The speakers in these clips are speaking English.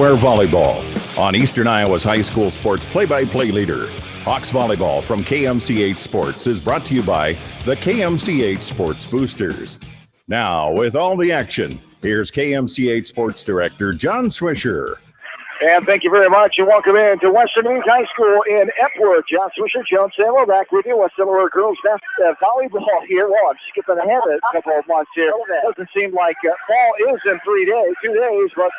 Volleyball on Eastern Iowa's high school sports play-by-play leader. Hawks Volleyball from KMCH Sports is brought to you by the KMCH Sports Boosters. Now, with all the action, here's KMCH Sports Director John Swisher. And thank you very much, and welcome in to Western Dubuque High School in Epworth. John Swisher, Joan Samuel, back with you. West Delaware girls volleyball here. Well, I'm skipping ahead a couple of months here. Doesn't seem like fall is in 2 days, but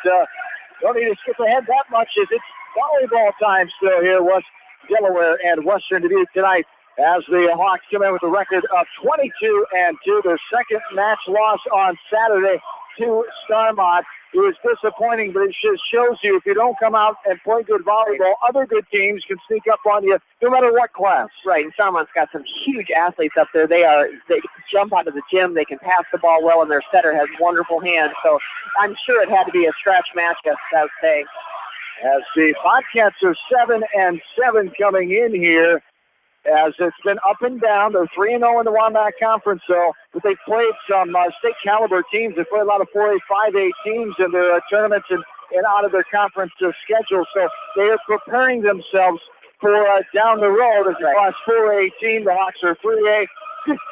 don't need to skip ahead that much as it's volleyball time still here. West Delaware and Western Dubuque tonight as the Hawks come in with a record of 22-2. Their second match loss on Saturday to Starmont. It was disappointing, but it just shows you if you don't come out and play good volleyball, other good teams can sneak up on you no matter what class. Right, and Starmont's got some huge athletes up there. They jump out of the gym, they can pass the ball well, and their setter has wonderful hands. So I'm sure it had to be a stretch match that day. As the Bobcats are 7-7 coming in here, as it's been up and down. They're 3-0 in the Wombat Conference, though, but they played some state caliber teams. They played a lot of 4A, 5A teams in their tournaments and out of their conference schedule. So they are preparing themselves for down the road as a 4A team. The Hawks are 3A,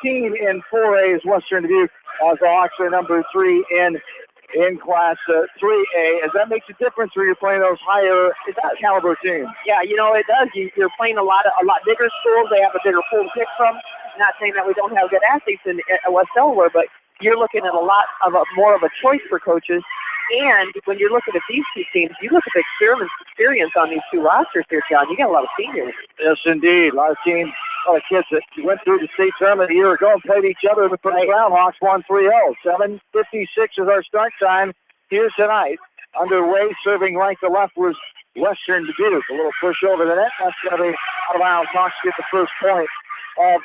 15 in 4A is Western Dubuque, as the Hawks are number 3 in Class 3A, as that makes a difference when you're playing those higher caliber teams. Yeah, it does. You're playing a lot bigger schools. They have a bigger pool to pick from. Not saying that we don't have good athletes in West Delaware, but you're looking at a lot of more of a choice for coaches. And when you're looking at these two teams, you look at the experience on these two rosters here, John. You got a lot of seniors. Yes, indeed. A lot of teams, a lot of kids that went through the state tournament a year ago and played each other in the first round. Hawks won 3-0. 7:56 is our start time here tonight. Underway, serving right to left was Western Dubuque. A little push over the net. That's going to be out of bounds. Hawks get the first point of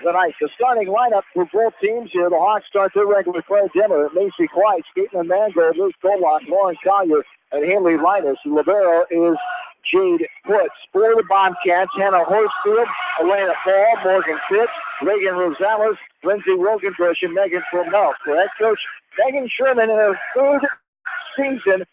the night. The starting lineup for both teams here. The Hawks start their regular play. Dimmer, Macy Kleitz, Caitlin Mangold, Liz Collock, Lauren Collier, and Haley Linus. The libero is Jade Putz. For the Bobcats, Hannah Horsfield, Elena Paul, Morgan Pitts, Reagan Rosales, Lindsay Rogenbush, and Megan Fromell. For head coach Megan Sherman in her third season,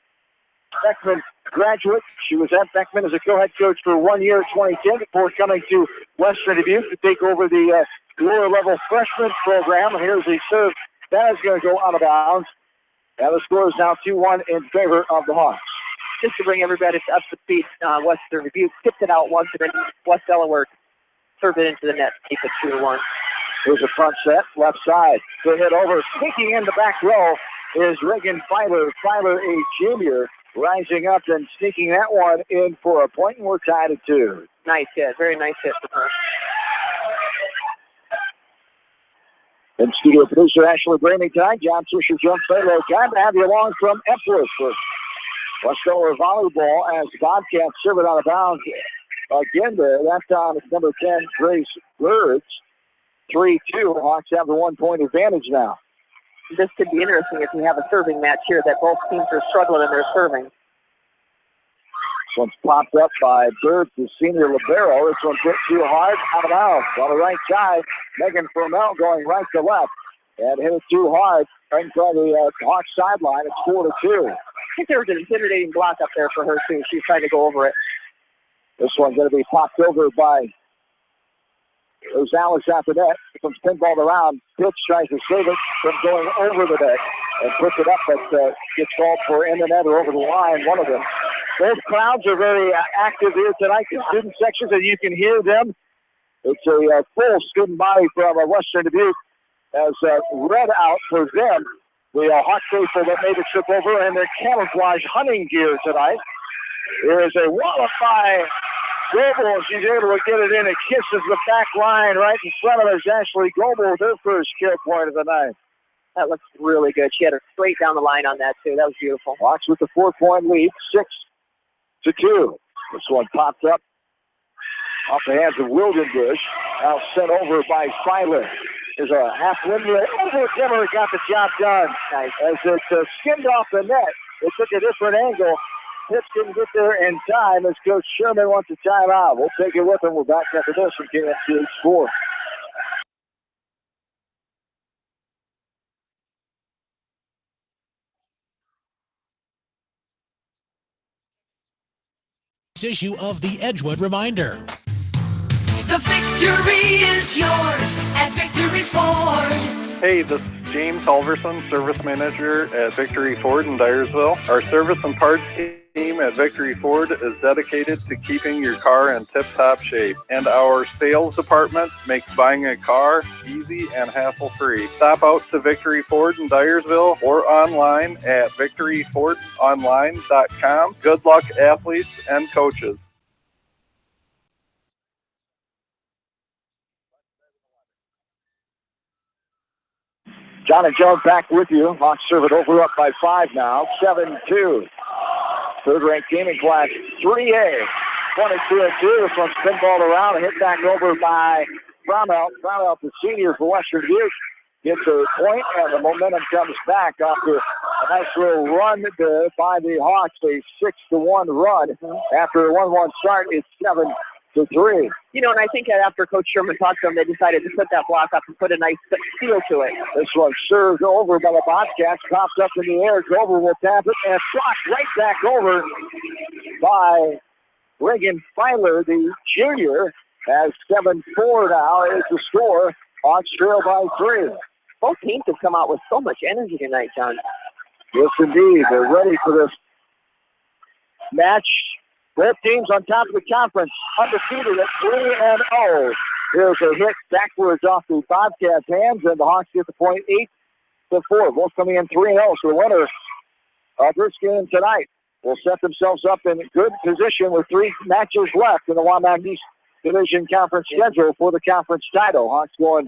Beckman graduate. She was at Beckman as a co-head coach for 1 year, 2010, before coming to Western Dubuque to take over the lower-level freshman program. And here's the serve. That is going to go out of bounds. And the score is now 2-1 in favor of the Hawks. Just to bring everybody up to speed, Western Dubuque tipped it out once, and then West Delaware served it into the net to keep it 2-1. Here's a front set, left side. To hit over, sneaking in the back row is Reagan Filer. Filer, a junior, rising up and sneaking that one in for a point, and we're tied at 2. Nice hit. Very nice hit from her. And studio producer Ashley Bramey tonight. John Swisher, John Salo. Glad to have you along from Epworth for West Delaware Volleyball as Bobcats serve it out of bounds again there. That time it's number 10, Grace Birds. 3-2. Hawks have the 1 point advantage now. This could be interesting if we have a serving match here that both teams are struggling in their serving. This one's popped up by Bird, the senior libero. This one's hit too hard, out of bounds. On the right side, Megan Fromell going right to left. And hit it too hard right in front of the Hawks sideline. It's 4-2. I think there was an intimidating block up there for her, too. She's trying to go over it. This one's going to be popped over by Rosales after that. Comes pinballed around. Pitch tries to save it from going over the net and puts it up, but gets called for in the net or over the line, one of them. Both crowds are very active here tonight. The student sections, and you can hear them. It's a full student body from Western Dubuque as red out for them. The Hawk faithful that made the trip over in their camouflage hunting gear tonight. There is a wallop by Goebel, and she's able to get it in. It kisses the back line right in front of us. Ashley Goebel with her first kill point of the night. That looks really good. She had her straight down the line on that, too. That was beautiful. Hawks with the 4-point lead, 6-2. This one popped up off the hands of Wildenbush. Now sent over by Filer. There's a half windmill over Dimmer, got the job done. Nice. As it skimmed off the net, it took a different angle. Pitts didn't get there in time as Coach Sherman wants a timeout. We'll take it with him. We're back after this from KMCH Sports. Issue of the Edgewood Reminder. The victory is yours at Victory Ford. Hey, this is James Halverson, Service Manager at Victory Ford in Dyersville. Our service and parts team at Victory Ford is dedicated to keeping your car in tip-top shape. And our sales department makes buying a car easy and hassle-free. Stop out to Victory Ford in Dyersville or online at victoryfordonline.com. Good luck, athletes and coaches. John and Jones back with you. Hawks serve it over, up by 5 now. 7-2. Third-ranked team in Class 3A. 22-2. This one's pinballed around and hit back over by Brownell. Brownell, the senior for Western Dubuque, gets a point, and the momentum comes back after a nice little run by the Hawks. A 6-1 run. After a 1-1 start, it's 7-3. You know, and I think after Coach Sherman talked to them, they decided to put that block up and put a nice feel to it. This one served over by the Bobcats, popped up in the air. Gover will tap it, and blocked right back over by Reagan Filer, the junior, as 7-4 now is the score. Hawks trail by 3. Both teams have come out with so much energy tonight, John. Yes, indeed. They're ready for this match. Both teams on top of the conference, undefeated at 3-0. Here's a hit backwards off the Bobcats' hands, and the Hawks get the point 8-4. Both coming in 3-0. So the winner of this game tonight will set themselves up in good position with 3 matches left in the Wamak East Division Conference schedule for the conference title. Hawks going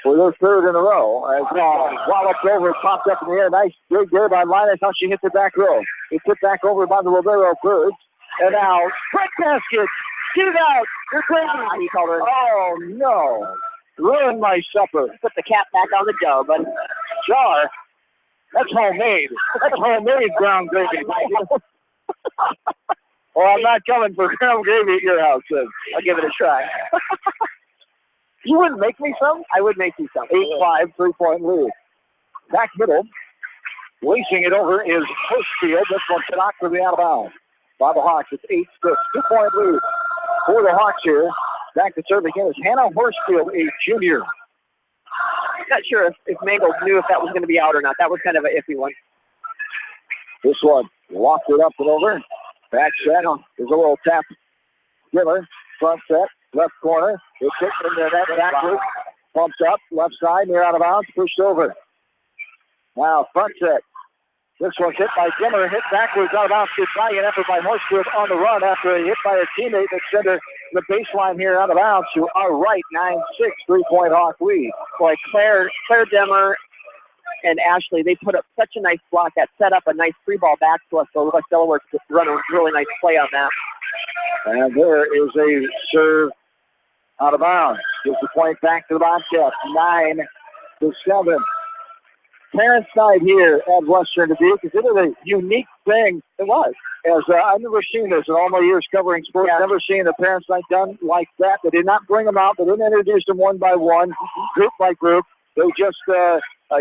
for their 3rd in a row. As walloped over, popped up in the air. Nice dig there by Linus. How she hit the back row. It's hit back over by the Rivero birds. And now, break basket. Get it out. You're crazy. He called her. Oh, no. Ruined my supper. Put the cap back on the dough, but Jar. That's homemade. That's homemade ground gravy. Well, I'm not coming for ground gravy at your house, then. I'll give it a try. You wouldn't make me some? I would make you some. 8-5, 3-point lead. Back middle. Lacing it over is Hochfield. This one's knocked for the out of bounds by the Hawks. It's 8-6. 2-point lead for the Hawks here. Back to serve again is Hannah Horsfield, a junior. Not sure if Mangold knew if that was going to be out or not. That was kind of an iffy one. This one locked it up and over. Back set. There's a little tap. Giller. Front set. Left corner. It's hit in the net backward. Pumps up. Left side. Near out of bounds. Pushed over. Now front set. This one's hit by Gimmer. Hit backwards out of bounds. Good valiant effort by Horsfield on the run after a hit by a teammate that sent her the baseline here out of bounds to our right. 9-6. 3-point Hawk lead. Boy, Claire Demmer and Ashley, they put up such a nice block that set up a nice free ball back to us. So West Delaware could run a really nice play on that. And there is a serve out of bounds. Gives the point back to the Bobcats. 9-7. Parents' night here at Western Dubuque. It was a unique thing. It was. As I've never seen this in all my years covering sports. Yeah. Never seen a parents' night done like that. They did not bring them out. They didn't introduce them one by one, group by group. They just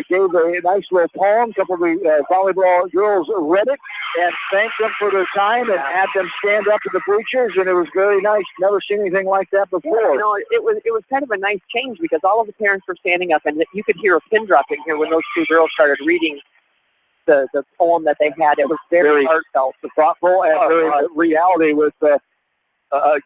gave a nice little poem. A couple of the volleyball girls read it and thanked them for their time and had them stand up at the bleachers, and it was very nice. Never seen anything like that before. Yeah, no, it was kind of a nice change because all of the parents were standing up, and you could hear a pin drop in here when those 2 girls started reading the poem that they had. It was very heartfelt, thoughtful, and very reality with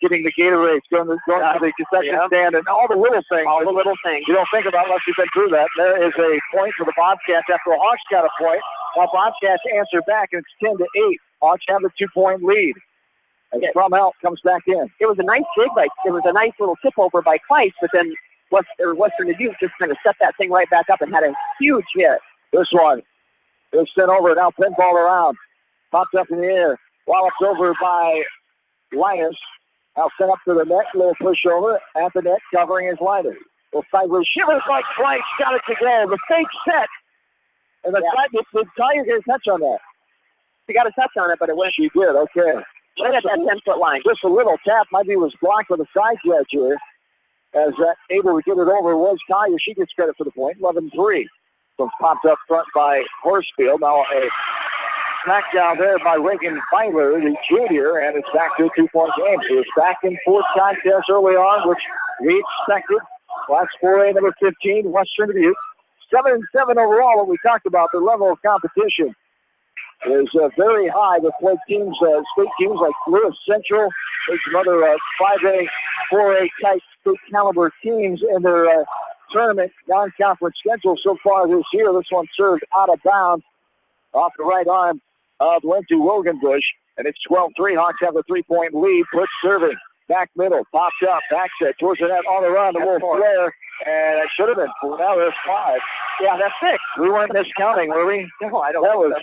getting the Gatorade, going to the concession stand, and all the little things. All the little things. You don't think about unless you've been through that. There is a point for the Bobcats after the Hawks got a point. Now Bobcats answer back, and it's 10-8. Hawks have the 2-point lead. As Brumhelp comes back in. It was a nice dig it was a nice little tip over by Kleist, but then Western Dubuque just kind of set that thing right back up and had a huge hit. This one is sent over, now pinball around. Popped up in the air. Wallops over by Linus. Now sent up to the net, little pushover at the net, covering his Linus. Well, sideways shivers like Kleist, got it to go. The fake set. And the side, did Collier get a touch on that? She got a touch on it, but it went. She did, okay. Right at that 10-foot line. Just a little tap. Maybe it was blocked with a side edge here. As able to get it over was Collier. She gets credit for the point. 11-3. So popped up front by Horsfield. Now a smackdown there by Reagan Filer, the junior, and it's back to a 2-point game. So it's back in fourth contest early on, which we expected. Last 4A number 15, Western Dubuque. 7-7 overall. What we talked about, the level of competition is very high. They've played teams, state teams like Lewis Central. There's some other 5A, 4A type state caliber teams in their tournament non-conference schedule so far this year. This one served out of bounds off the right arm of Lindsey Wilgenbush, and it's 12-3. Hawks have a 3-point lead. Put serving. Back middle. Pops up. Back set towards the net on the run. A little flare. And it should have been 4. Now there's 5. Yeah, that's 6. We weren't miscounting, were we? No, I don't.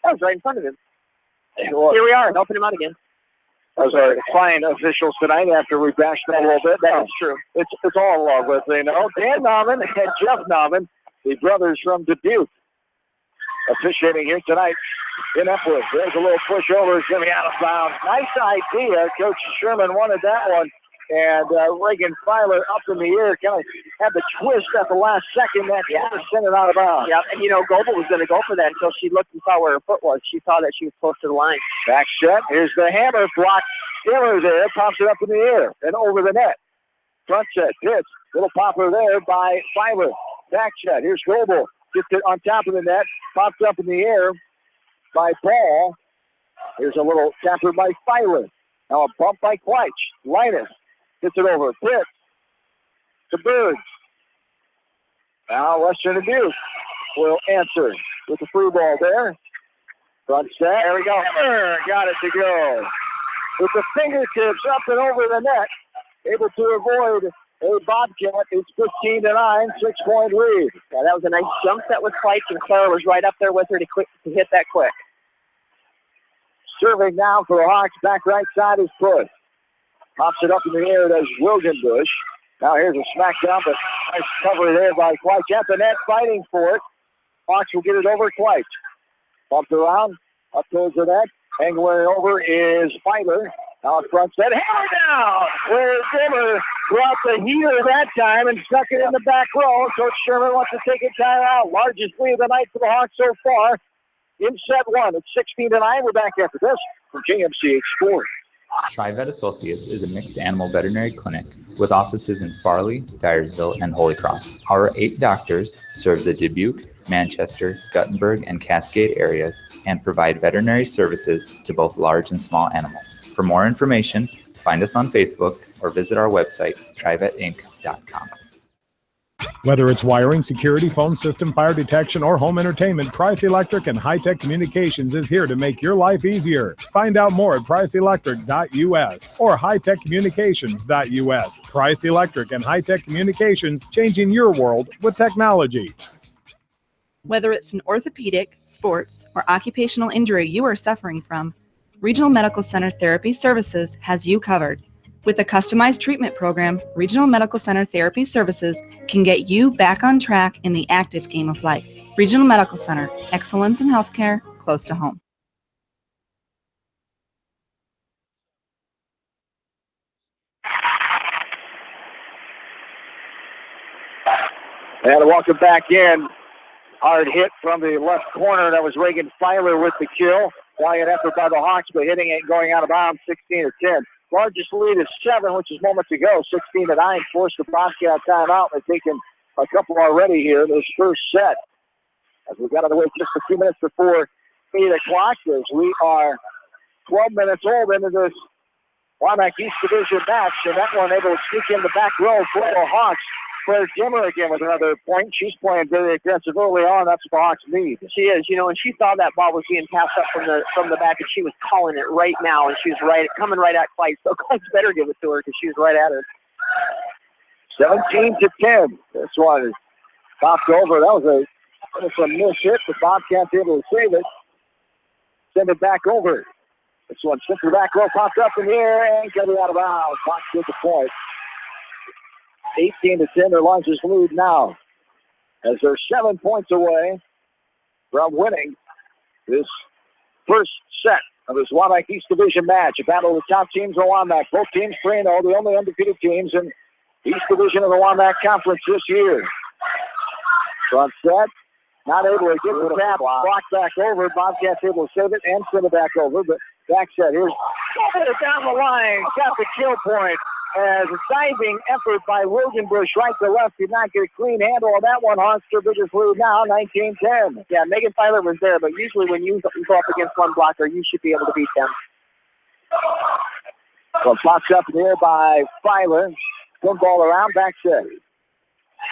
That was right in front of him. It was. Here we are, helping him out again. Those are fine officials tonight after we bashed them a little bit. That's true. It's all love with, you know. Dan Nauman and Jeff Nauman, the brothers from Dubuque, officiating here tonight in Epworth. There's a little push over. It's going to be out of bounds. Nice idea. Coach Sherman wanted that one. And Reagan Filer up in the air, kind of had the twist at the last second. That sent it out of bounds. Yeah, and Goebel was going to go for that until she looked and saw where her foot was. She saw that she was close to the line. Back set. Here's the hammer block. Taylor there, pops it up in the air and over the net. Front set, Pitts. Little popper there by Filer. Back set. Here's Goebel. Gets it on top of the net. Pops up in the air by Paul. Here's a little tapper by Filer. Now a bump by Kleitsch. Linus. Gets it over. Pitts to Birds. Now Western Dubuque will answer with the free ball there. Front set. There we go. Got it to go. With the fingertips up and over the net. Able to avoid a Bobcat. It's 15-9, 6-point lead. Yeah, that was a nice jump set with Kleitsch, and Clara was right up there with her to hit that quick. Serving now for the Hawks. Back right side is Puss. Pops it up in the air. There's Wilgenbush. Now here's a smackdown, but nice cover there by Kleitsch at the net, fighting for it. Hawks will get it over Kleitsch. Bumped around, up towards the net. Angling over is Filer. Now front set, hammer down! Where Zimmer brought the heater that time and stuck it in the back row. Coach Sherman wants to take a timeout. Largest lead of the night for the Hawks so far in set 1. It's 16-9. We're back after this from KMCH Sports. TriVet Associates is a mixed animal veterinary clinic with offices in Farley, Dyersville, and Holy Cross. Our 8 doctors serve the Dubuque, Manchester, Guttenberg, and Cascade areas and provide veterinary services to both large and small animals. For more information, find us on Facebook or visit our website, trivetinc.com. Whether it's wiring, security, phone system, fire detection, or home entertainment, Price Electric and High-Tech Communications is here to make your life easier. Find out more at priceelectric.us or hightechcommunications.us. Price Electric and High-Tech Communications, changing your world with technology. Whether it's an orthopedic, sports, or occupational injury you are suffering from, Regional Medical Center Therapy Services has you covered. With a customized treatment program, Regional Medical Center Therapy Services can get you back on track in the active game of life. Regional Medical Center, excellence in healthcare, close to home. And welcome back in. Hard hit from the left corner. That was Reagan Filer with the kill. Valiant effort by the Hawks, but hitting it going out of bounds, 16-10. Largest lead is 7, which is moments ago. 16-9 forced the Bobcat timeout. They've taken a couple already here in this first set. As we've got to wait just a few minutes before 8 o'clock, as we are 12 minutes old into this Wymack East Division match, and that one able to sneak in the back row for the Hawks. Claire Dimmer again with another point. She's playing very aggressive early on. That's what the Hawks need. She is, and she saw that ball was being passed up from the back, and she was calling it right now, and she was coming right at Kleitsch. So Kleitsch better give it to her because she was right at her. 17-10. This one is popped over. That was a miss hit. The Bobcats able to save it. Send it back over. This one sent the back row, popped up in the air, and got it out of bounds. Hawks get the point. 18-10, their largest lead now, as they're 7 points away from winning this first set of this Wymack East Division match. A battle of the top teams in the Wymack. Both teams 3-0, the only undefeated teams in East Division of the Wymack Conference this year. Front set, Not able to get the tap, block back over. Bobcats able to save it and send it back over. But back set, here's down the line. Got the kill point. As a diving effort by Wilgenbush right to left. Did not get a clean handle on that one. Hawks their biggest lead now, 19-10. Yeah, Megan Filer was there, but usually when you go up against one blocker, you should be able to beat them. So box up in the air by Filer. One ball around, back set.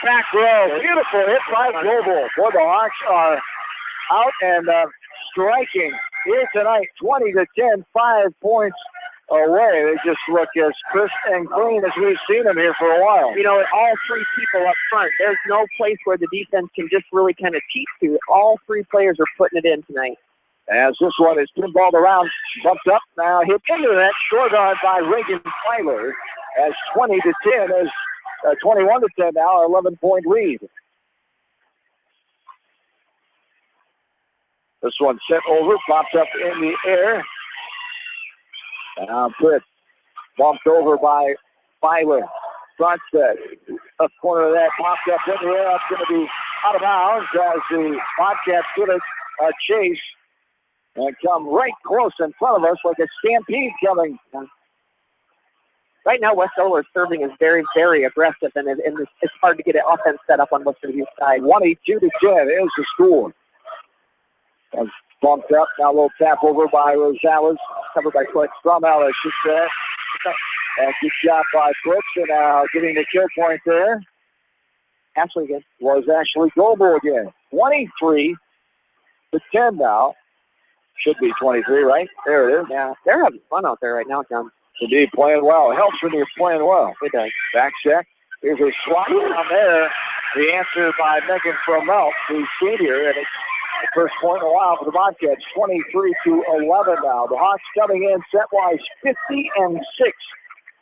Back row, beautiful hit by Global. Boy, the Hawks are out and striking here tonight, 20-10, 5 points away. They just look as crisp and clean as we've seen them here for a while. You know, all three people up front, there's no place where the defense can just really kind of cheat to. All three players are putting it in tonight. As this one is pinballed around, bumped up, now hit into that short guard by Reagan Filer. As 20-10 is 21-10 now, 11-point lead. This one sent over, popped up in the air. Now put bumped over by Filer. Front set. Up corner of that, popped up in the air. That's going to be out of bounds as the Bobcats get a chase and come right close in front of us like a stampede coming. Right now, West Delaware serving is very, very aggressive, and it's hard to get an offense set up on Western Dubuque side. 22-10 is the score. And bumped up, now a little tap over by Rosales, covered by Fritz. From Ellis, should say. And good shot by Fritz, and now getting the kill point there. Ashley again. Was Ashley Goebel again. 23-10 now. Should be 23, right? There it is. Yeah, they're having fun out there right now, John. Indeed, playing well. It helps when you're playing well. It does. Back check. Here's a swat down there. The answer by Megan Fromelt, the senior, and it's the first point in a while for the Bobcats. 23-11 now. The Hawks coming in set-wise 50-6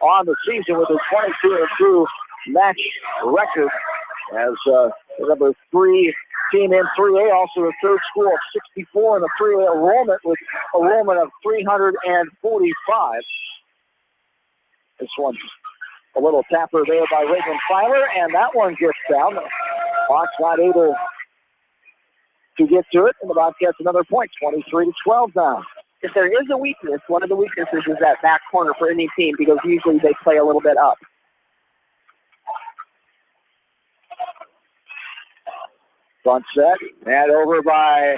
on the season with a 22-2 match record as the number 3 team in 3A, also the third school of 64 in the 3A enrollment with enrollment of 345. This one's a little tapper there by Reagan Filer, and that one gets down. Hawks not able to get to it, and the Bobcats another point, 23-12 now. If there is a weakness, one of the weaknesses is that back corner for any team because usually they play a little bit up. Front set, and over by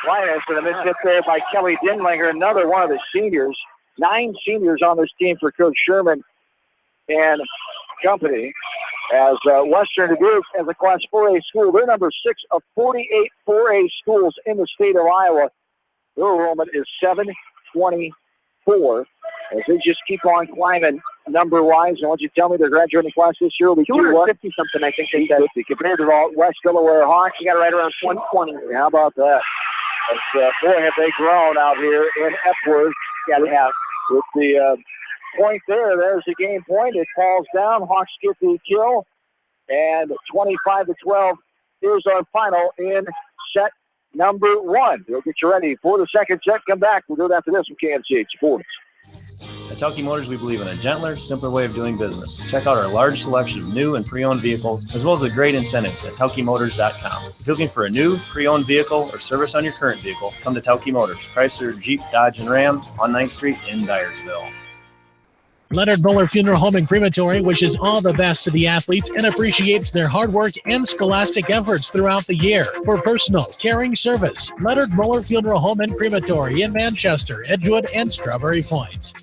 Linus, and a missed hit there by Kelly Dinlinger, another one of the seniors. 9 seniors on this team for Coach Sherman and company. As Western Dubuque, as a Class 4A school, they're number 6 of 48 4A schools in the state of Iowa. Their enrollment is 724. As they just keep on climbing number-wise. And once you tell me their graduating class this year will be 250-something, I think they said. Compared to the West Delaware Hawks, You got it right around 120. how about that? Boy, have they grown out here in Epworth. Yeah, they have. With the point there's the game point. It falls down. Hawks get the kill. And 25-12 is our final in set number 1. We'll get you ready for the second set. Come back. We'll do it after this with KMCH Sports. At Tauke Motors, we believe in a gentler, simpler way of doing business. Check out our large selection of new and pre-owned vehicles, as well as the great incentives at TaukeMotors.com. If you're looking for a new, pre-owned vehicle or service on your current vehicle, come to Tauke Motors, Chrysler, Jeep, Dodge, and Ram on 9th Street in Dyersville. Leonard Muller Funeral Home and Crematory wishes all the best to the athletes and appreciates their hard work and scholastic efforts throughout the year. For personal, caring service, Leonard Muller Funeral Home and Crematory in Manchester, Edgewood, and Strawberry Points.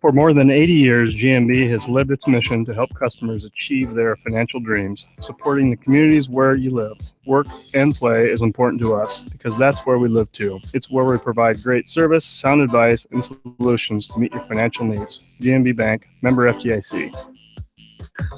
For more than 80 years, GMB has lived its mission to help customers achieve their financial dreams. Supporting the communities where you live, work, and play is important to us because that's where we live too. It's where we provide great service, sound advice, and solutions to meet your financial needs. GMB Bank, member FDIC.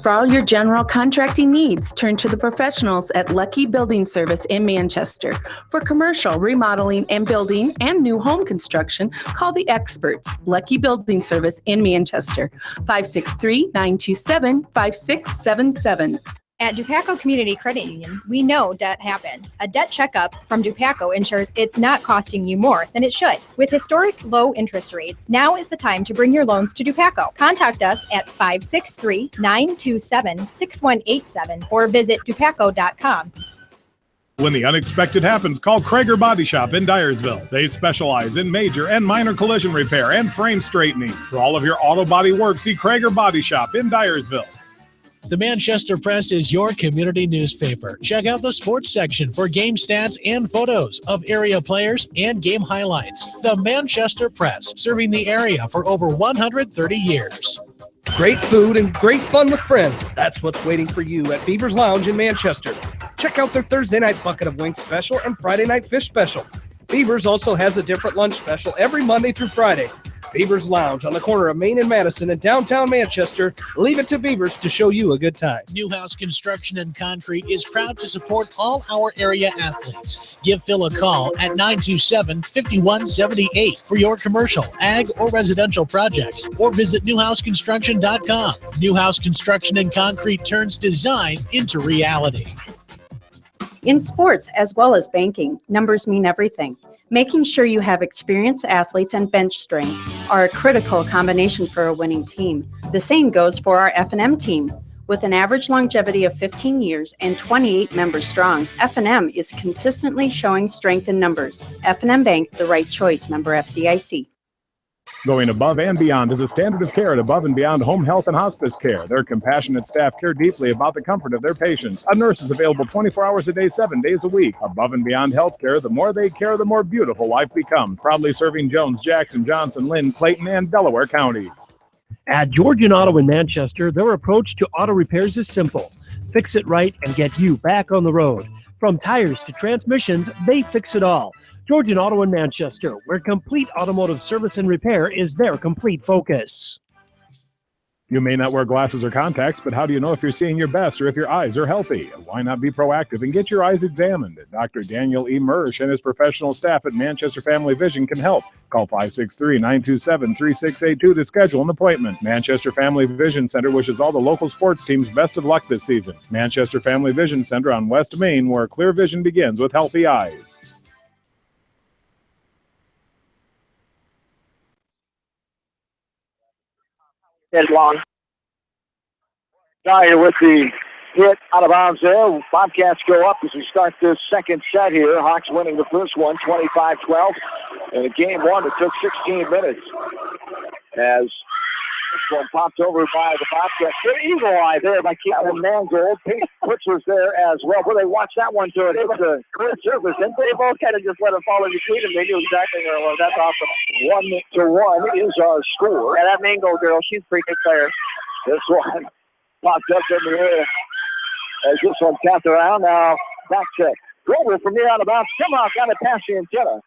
For all your general contracting needs, turn to the professionals at Lucky Building Service in Manchester. For commercial, remodeling, and building and new home construction, call the experts, Lucky Building Service in Manchester, 563-927-5677. At Dupaco Community Credit Union, we know debt happens. A debt checkup from Dupaco ensures it's not costing you more than it should. With historic low interest rates, now is the time to bring your loans to Dupaco. Contact us at 563-927-6187 or visit dupaco.com. When the unexpected happens, call Krager Body Shop in Dyersville. They specialize in major and minor collision repair and frame straightening. For all of your auto body work, see Krager Body Shop in Dyersville. The Manchester Press is your community newspaper. Check out the sports section for game stats and photos of area players and game highlights. The Manchester Press, serving the area for over 130 years. Great food and great fun with friends. That's what's waiting for you at Beaver's Lounge in Manchester. Check out their Thursday night bucket of wings special and Friday night fish special. Beaver's also has a different lunch special every Monday through Friday. Beaver's Lounge on the corner of Main and Madison in downtown Manchester. Leave it to Beaver's to show you a good time. Newhouse Construction and Concrete is proud to support all our area athletes. Give Phil a call at 927-5178 for your commercial, ag, or residential projects, or visit newhouseconstruction.com. Newhouse Construction and Concrete turns design into reality. In sports as well as banking, numbers mean everything. Making sure you have experienced athletes and bench strength are a critical combination for a winning team. The same goes for our F&M team. With an average longevity of 15 years and 28 members strong, F&M is consistently showing strength in numbers. F&M Bank, the right choice, member FDIC. Going above and beyond is a standard of care at Above and Beyond Home Health and Hospice Care. Their compassionate staff care deeply about the comfort of their patients. A nurse is available 24 hours a day, 7 days a week. Above and Beyond Healthcare, the more they care, the more beautiful life becomes. Proudly serving Jones, Jackson, Johnson, Lynn, Clayton, and Delaware counties. At Georgian Auto in Manchester, their approach to auto repairs is simple. Fix it right and get you back on the road. From tires to transmissions, they fix it all. Georgian Auto in Manchester, where complete automotive service and repair is their complete focus. You may not wear glasses or contacts, but how do you know if you're seeing your best or if your eyes are healthy? Why not be proactive and get your eyes examined? Dr. Daniel E. Mersch and his professional staff at Manchester Family Vision can help. Call 563-927-3682 to schedule an appointment. Manchester Family Vision Center wishes all the local sports teams best of luck this season. Manchester Family Vision Center on West Main, where clear vision begins with healthy eyes. Head long. Dyer with the hit out of bounds there. Bobcats go up as we start this second set here. Hawks winning the first one, 25-12. And a game one that took 16 minutes. As this one popped over by the Bobcats. Good eagle eye there by Caitlin Mangold. Pete Putz was there as well. Well, they watched that one to it. It was a good service. And they both kind of just let it fall in between them. They knew exactly where it was. That's awesome. 1-1 is our score. Yeah, that Mangold girl, she's a pretty good player. This one popped up in the air as this one tapped around. Now back to Grover from near out of bounds. Somehow got it past the antenna.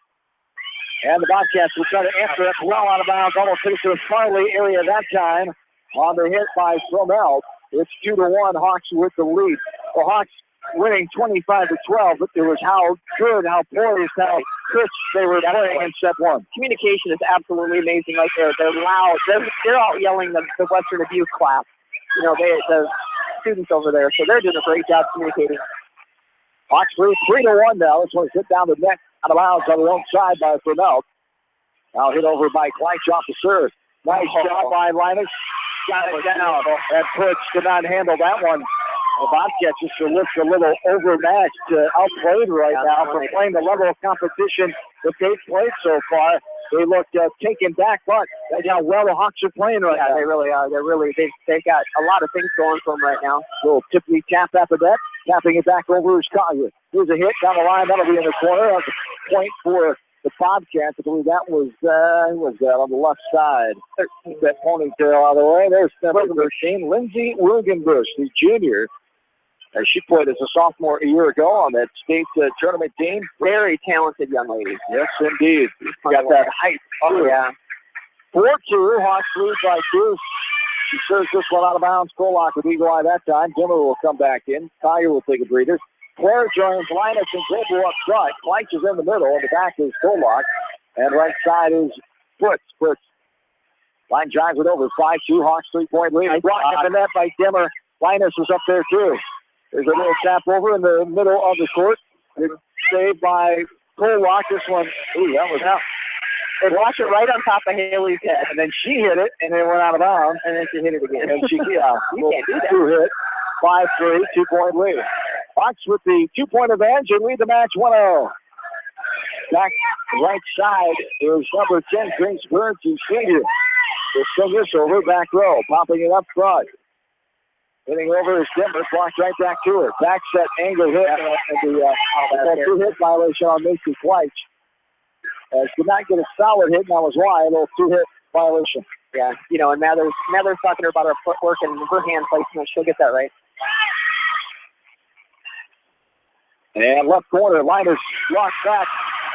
And the Bobcats will try to answer it well out of bounds. Almost hit it to the Farley area that time. On the hit by Fromell. It's 2-1. Hawks with the lead. The Hawks winning 25-12. But it was how good, how poised, how crisp they were playing in set one. Communication is absolutely amazing right there. They're loud. They're out yelling the Western Abuse class. You know, the students over there. So they're doing a great job communicating. Hawks lead 3-1 now. This one's hit down the net out of bounds on the own side by Fromell. Now hit over by Kleitsch off the serve. Nice job by Linus. Got it down. And Pritz did not handle that one. The Bobcats just looks a little overmatched, outplayed right now for playing the level of competition that they've played so far. They look taken back, but that's how well the Hawks are playing right now. They really are. They've got a lot of things going for them right now. Little tippy tap after that. Tapping it back over is Collier. Here's a hit down the line. That'll be in the corner. That's a point for the Bobcats. I believe that was on the left side. Keep that ponytail out of the way. There's number 13, Lindsay Wilgenbush, the junior. As she played as a sophomore a year ago on that state tournament team. Very talented young lady. Yes, indeed. Got that height. Oh, yeah. 4-2. Hawks lead by 2. She serves this one out of bounds. Kolak with eagle eye that time. Dimmer will come back in. Collier will take a breather. Claire joins Linus and Grover up front. Kleitsch is in the middle. On the back is Kolak. And right side is Fritz. Line drives it over. 5-2. Hawks 3-point lead. Blocked up in that by Dimmer. Linus is up there too. There's a little tap over in the middle of the court. Saved by Kolak. This one, that was out. They watched it right on top of Haley's head. And then she hit it, and it went out of bounds. And then she hit it again. And she, you can't do that. 2 hit. 5-3, 2-point lead. Hawks with the 2-point advantage and lead the match 1-0. Back right side is number 10, Grace Burns, who's senior. We'll send this over back row, popping it up front. Hitting over is Denver, blocked right back to her. Back set angle hit, and the 2-hit violation on Macy Fleich. Did not get a solid hit, and that was why a little 2-hit violation. Yeah, and Mather's talking to her about her footwork and her hand placement. She'll get that right. And left corner, Liners blocked back,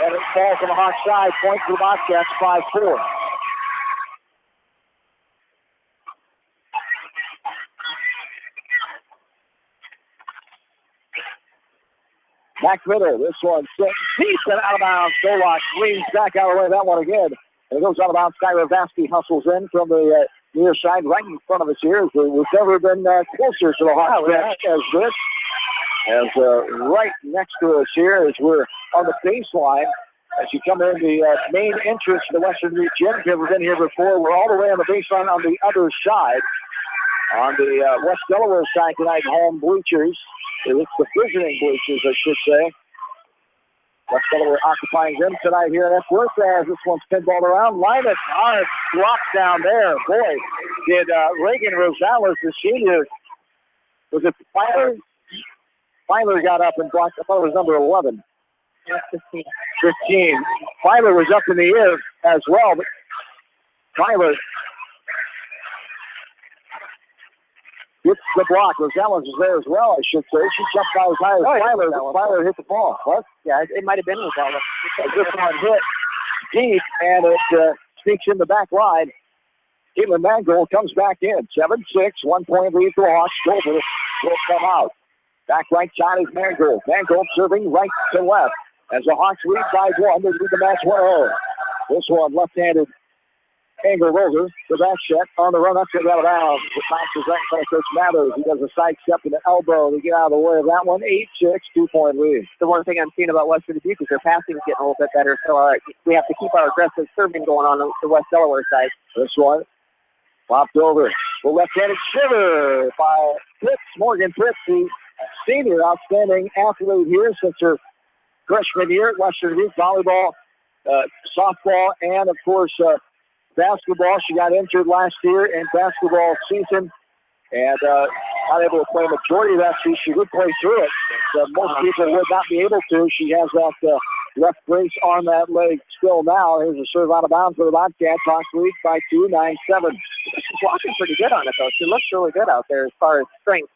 and it falls on the Hawk side. Point for the Bobcats, 5-4. Back middle, this one set deep and out of bounds. Solak leans back out of the way, that one again. And it goes out of bounds. Skylar Vasky hustles in from the near side, right in front of us here. We've never been closer to the Hawks bench as this. As right next to us here as we're on the baseline. As you come in the main entrance to the Western Reach Gym, if you've ever been here before, we're all the way on the baseline on the other side. On the West Delaware side tonight, home bleachers. It's the visiting bleachers, I should say. West Delaware occupying them tonight here in Epworth as this one's pinballed around. Linus hard block down there. Boy, did Reagan Rosales, the senior, was it Filer? Filer got up and blocked. I thought it was number 11. 15. Filer was up in the air as well, but Filer gets the block. Rosales is there as well, I should say. She jumped out as high as Filer. Filer hit the ball. What? Yeah, it might have been Rosales. This one hit deep, and it sneaks in the back line. Caitlin Mangold comes back in. 7-6, 1-point lead for the Hawks. Goldberg will come out. Back right side is Mangold. Mangold serving right to left. As the Hawks lead by 1, they lead the match 1-0. This one left-handed angle roller. The back check on the run up to the out of bounds. The bounces right in front of Coach Mathers. He does a side step to the elbow to get out of the way of that one. 8-6, 2-point lead. The one thing I'm seeing about Western Dubuque is their passing is getting a little bit better. So we have to keep our aggressive serving going on the West Delaware side. This one popped over. The left-handed shiver by Pitts, Morgan Pitts, the senior outstanding athlete here since her freshman year at Western Dubuque. Volleyball, softball, and of course basketball. She got injured last year in basketball season and not able to play a majority of that season. She would play through it. Most people would not be able to. She has that left brace on that leg still now. Here's a serve out of bounds for the Bobcats. Hawks lead by 2, 9-7. She's walking pretty good on it, though. She looks really good out there as far as strength.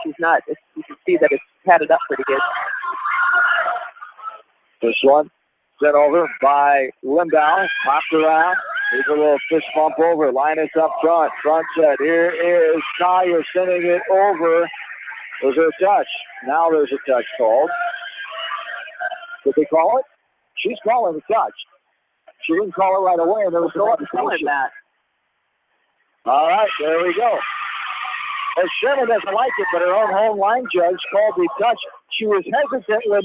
She's not. You can see that it's padded up pretty good. This one sent over by Lindow. Popped around. Here's a little fist bump over. Linus up front. Front set. Here is Collier sending it over. Was there a touch? Now there's a touch called. Did they call it? She's calling the touch. She didn't call it right away, and there was no calling that. All right, there we go. As Sherman doesn't like it, but her own home line judge called the touch. She was hesitant when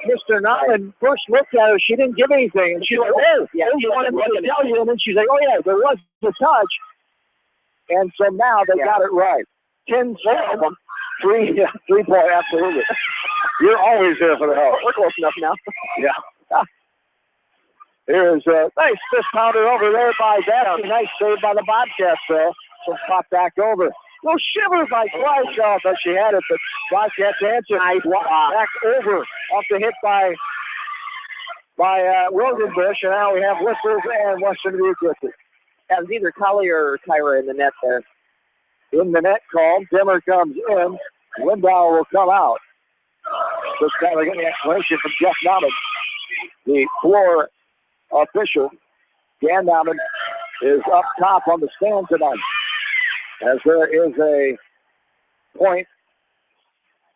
Mr. Nyland first looked at her. She didn't give anything. And she's like, oh, yeah, you wanted me to tell you. And then she's like, oh, yeah, there was a touch. And so now they got it right. 10 of them. 3-point, absolutely. You're always there for the help. We're close enough now. Yeah. Here's a nice fist pounder over there by Vasky. Nice save by the Bobcats, though. So pop back over. Little shiver by Fleisch. I thought she had it, but Bobcats answer. Nice back over off the hit by Wildenbush. And now we have whistles and Western Dubuque with it. That was either Collier or Tyra in the net there. In the net call, Dimmer comes in. Lindow will come out. This time we're getting an explanation from Jeff Nauman, the floor official. Dan Nauman is up top on the stand tonight. As there is a point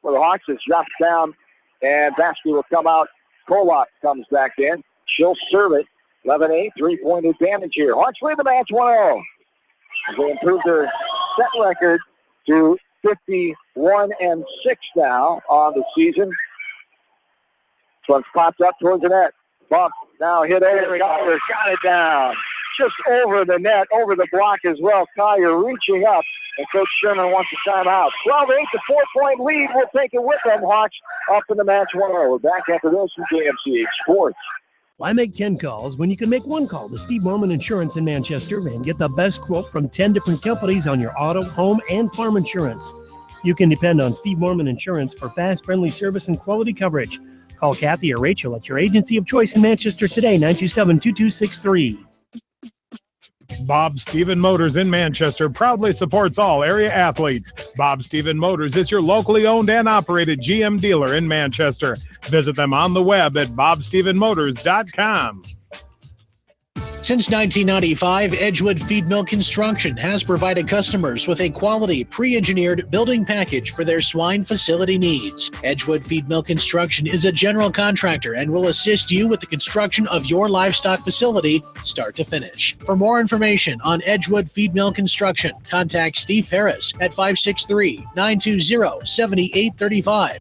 for the Hawks, it's dropped down, and Vasky will come out. Kolak comes back in. She'll serve it. 11-8, 3-point advantage here. Hawks lead the match 1-0. They improved their set record to 51-6 now on the season. This one's popped up towards the net. Bump. Now hit over. Got it down. just over the net, over the block as well. Collier reaching up, and Coach Sherman wants a timeout. 12-8, the 4-point lead. We'll take it with them, Hawks, up in the match 1-0. We're back after this from KMCH Sports. Why make 10 calls when you can make one call to Steve Morman Insurance in Manchester and get the best quote from 10 different companies on your auto, home, and farm insurance? You can depend on Steve Morman Insurance for fast, friendly service and quality coverage. Call Kathy or Rachel at your agency of choice in Manchester today, 927-2263. Bob Stephen Motors in Manchester proudly supports all area athletes. Bob Stephen Motors is your locally owned and operated GM dealer in Manchester. Visit them on the web at bobstephenmotors.com. Since 1995, Edgewood Feed Mill Construction has provided customers with a quality, pre-engineered building package for their swine facility needs. Edgewood Feed Mill Construction is a general contractor and will assist you with the construction of your livestock facility, start to finish. For more information on Edgewood Feed Mill Construction, contact Steve Paris at 563-920-7835.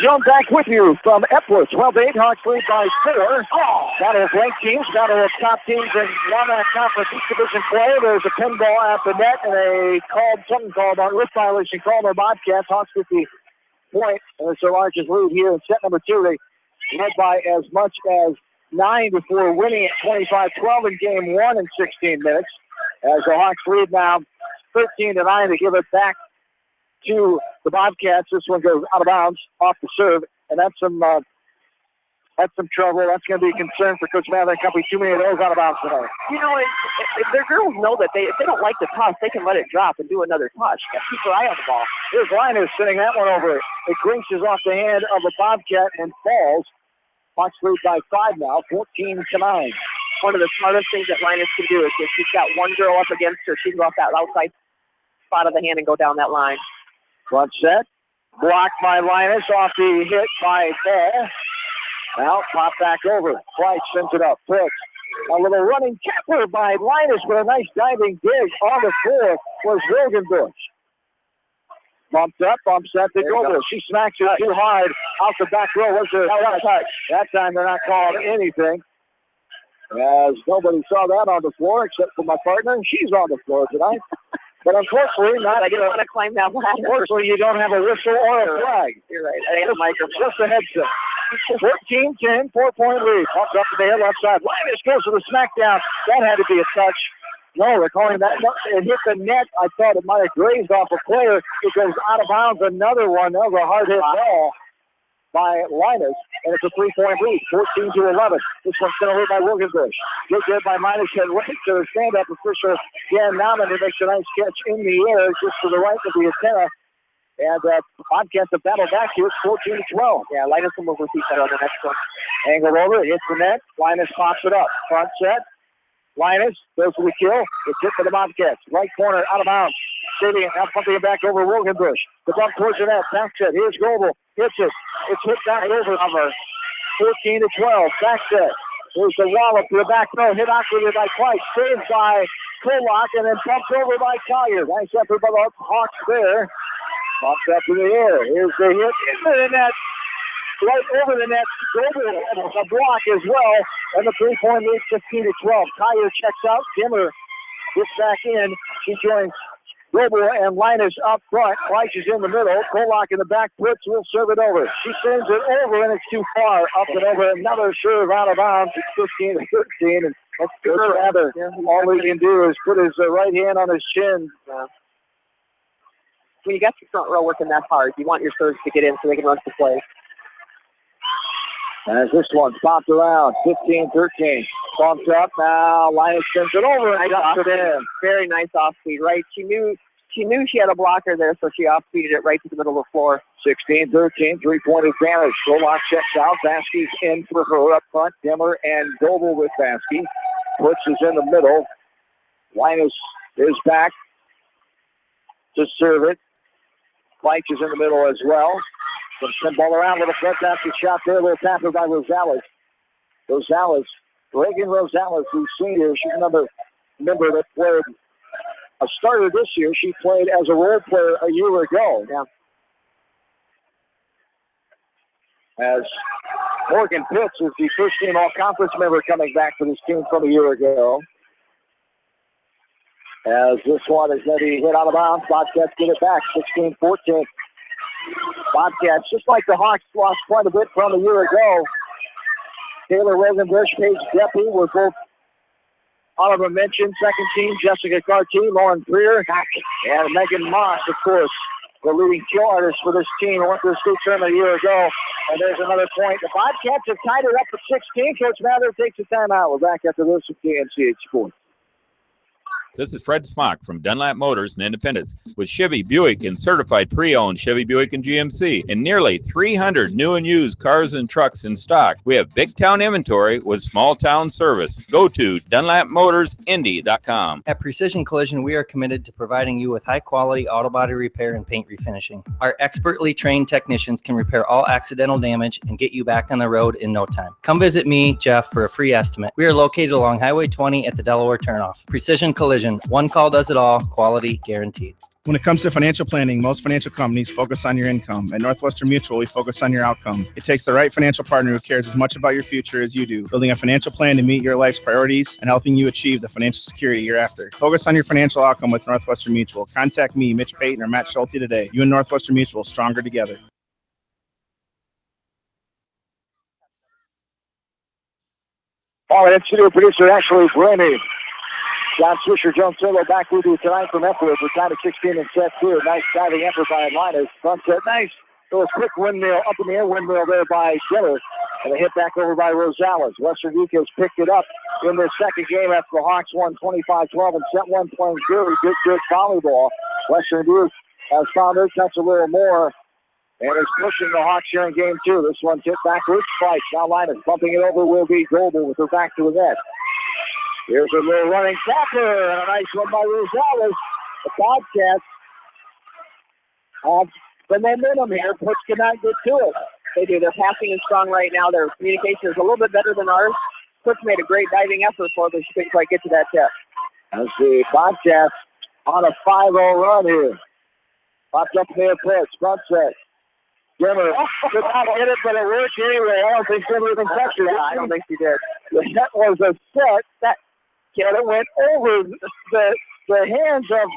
John back with you from Epworth. 12-8, Hawks lead by 4. Battle of ranked teams, battle of top teams in Wamac Conference East Division play. There's a pinball at the net and something called on wrist violation called on Bobcats. Hawks with the point, and it's their largest lead here in set number 2. They led by as much as 9 before winning at 25-12 in game 1 in 16 minutes. As the Hawks lead now 13-9 to give it back to the Bobcats. This one goes out of bounds off the serve, and that's some trouble. That's going to be a concern for Coach Mather and company. Too many of those out of bounds tonight. You know, if their girls know that if they don't like the toss, they can let it drop and do another touch. Keep their eye on the ball. Here's Linus sending that one over. It grinches off the hand of a Bobcat and falls. Hawks lead by 5 now, 14-9. One of the smartest things that Linus can do is if she's got one girl up against her, she can go off that outside spot of the hand and go down that line. Front set, blocked by Linus, off the hit by Ball. Now, pop back over. Price sends it up. Pitch. A little running capper by Linus with a nice diving dig on the floor was Wilgenbush. Bumped up, bumps at the goal. She smacks it too hard out the back row. Was there a touch? That time they're not calling anything. As nobody saw that on the floor except for my partner. She's on the floor tonight. But unfortunately, I don't want to climb that ladder. Unfortunately, you don't have a whistle or a flag. You're right. I ain't a microphone. Just a headset. 14-10, 4-point lead. Pops up to the left side. Linus goes to the smackdown. That had to be a touch. No, they're calling that. It hit the net. I thought it might have grazed off a player. It goes out of bounds. Another one. That was a hard hit ball by Linus, and it's a 3-point lead, 14-11. This one's going to hit by Wilgenbush. Good hit by Linus, head right to the stand-up official, Dan Nauman, who makes a nice catch in the air just to the right of the antenna. And Bobcats have battled back here. It's 14-12. Yeah, Linus will move with each other on the next one. Angled over, hits the net. Linus pops it up. Front set. Linus goes for the kill. It's hit for the Bobcats. Right corner, out of bounds. Stadium now pumping it back over Wilgenbush. The bump towards the net. Back set. Here's Goebel. Hits it. It's hit back over. 14-12. Back set. Here's the wallop to the back row. Hit awkwardly by Price. Saved by Kolak and then bumped over by Collier. Nice effort by the Hawks there. Bumped up in the air. Here's the hit into the net. Right over the net. Goebel a block as well. And the 3-point lead 15-12. Collier checks out. Dimmer gets back in. She joins Goebel and Linus up front. Price is in the middle. Kolak in the back puts will serve it over. She sends it over and it's too far. Up and over. Another serve out of bounds. It's 15-13. And that's good. Rather, all he can do is put his right hand on his chin. When you got your front row working that hard, you want your serves to get in so they can run the play. As this one popped around, 15-13. Bumped up now. Linus sends it over and ducks it in. Very nice off speed, right? She knew she had a blocker there, so she off speeded it right to the middle of the floor. 16-13, 3-point advantage. Solak checks out. Vasquez in for her up front. Dimmer and Goebel with Vasquez. Puts is in the middle. Linus is back to serve it. Fleich is in the middle as well. Send ball around with a front basket shot there. A little tapper by Rosales. Reagan Rosales, who's senior. She's another member that played a starter this year. She played as a role player a year ago. Yeah. as Morgan Pitts is the first-team all-conference member coming back for this team from a year ago. As this one is going to be hit out of bounds, Bobcats get it back, 16-14. Bobcats, just like the Hawks, lost quite a bit from a year ago. Taylor Rosenbush, Paige Deppy were both honorable mention. Second team, Jessica Carty, Lauren Greer, and Megan Moss, of course, the leading kill artist for this team. Went to the state tournament a year ago. And there's another point. The Bobcats have tied it up at 16. Coach Mather takes a timeout. We're back after this with KMCH Sports. This is Fred Smock from Dunlap Motors in Independence with Chevy, Buick, and certified pre-owned Chevy, Buick, and GMC, and nearly 300 new and used cars and trucks in stock. We have big town inventory with small town service. Go to DunlapMotorsIndy.com. At Precision Collision, we are committed to providing you with high-quality auto body repair and paint refinishing. Our expertly trained technicians can repair all accidental damage and get you back on the road in no time. Come visit me, Jeff, for a free estimate. We are located along Highway 20 at the Delaware turnoff. Precision Collision. One call does it all. Quality guaranteed. When it comes to financial planning, most financial companies focus on your income. At Northwestern Mutual, we focus on your outcome. It takes the right financial partner who cares as much about your future as you do, building a financial plan to meet your life's priorities and helping you achieve the financial security you're after. Focus on your financial outcome with Northwestern Mutual. Contact me, Mitch Payton, or Matt Schulte today. You and Northwestern Mutual, stronger together. All right, studio producer Ashley Bramey. John Swisher, Jones Solo back with you tonight from Epworth. We're tied at 16 in set 2. Nice diving effort by Atlantis. Front set, nice. So a quick windmill, up in the air windmill there by Diller. And a hit back over by Rosales. Western Dubuque has picked it up in their second game after the Hawks won 25-12 in set 1, playing very good volleyball. Western Dubuque has found their touch a little more and is pushing the Hawks here in game 2. This one's hit backwards. Spikes. Now Linus bumping it over will be Goebel with her back to the net. Here's a little running tapper, and a nice one by Rosales. The Bobcats have the momentum here. Push cannot get to it. They do. Their passing is strong right now. Their communication is a little bit better than ours. Push made a great diving effort for them. She couldn't quite get to that tip. As the Bobcats on a 5-0 run here. Popped up in the press. Front set. Grimmer could not hit it, but it worked anyway. I don't think Grimmer even touched it. I don't think she did. That was a set that went over the hands of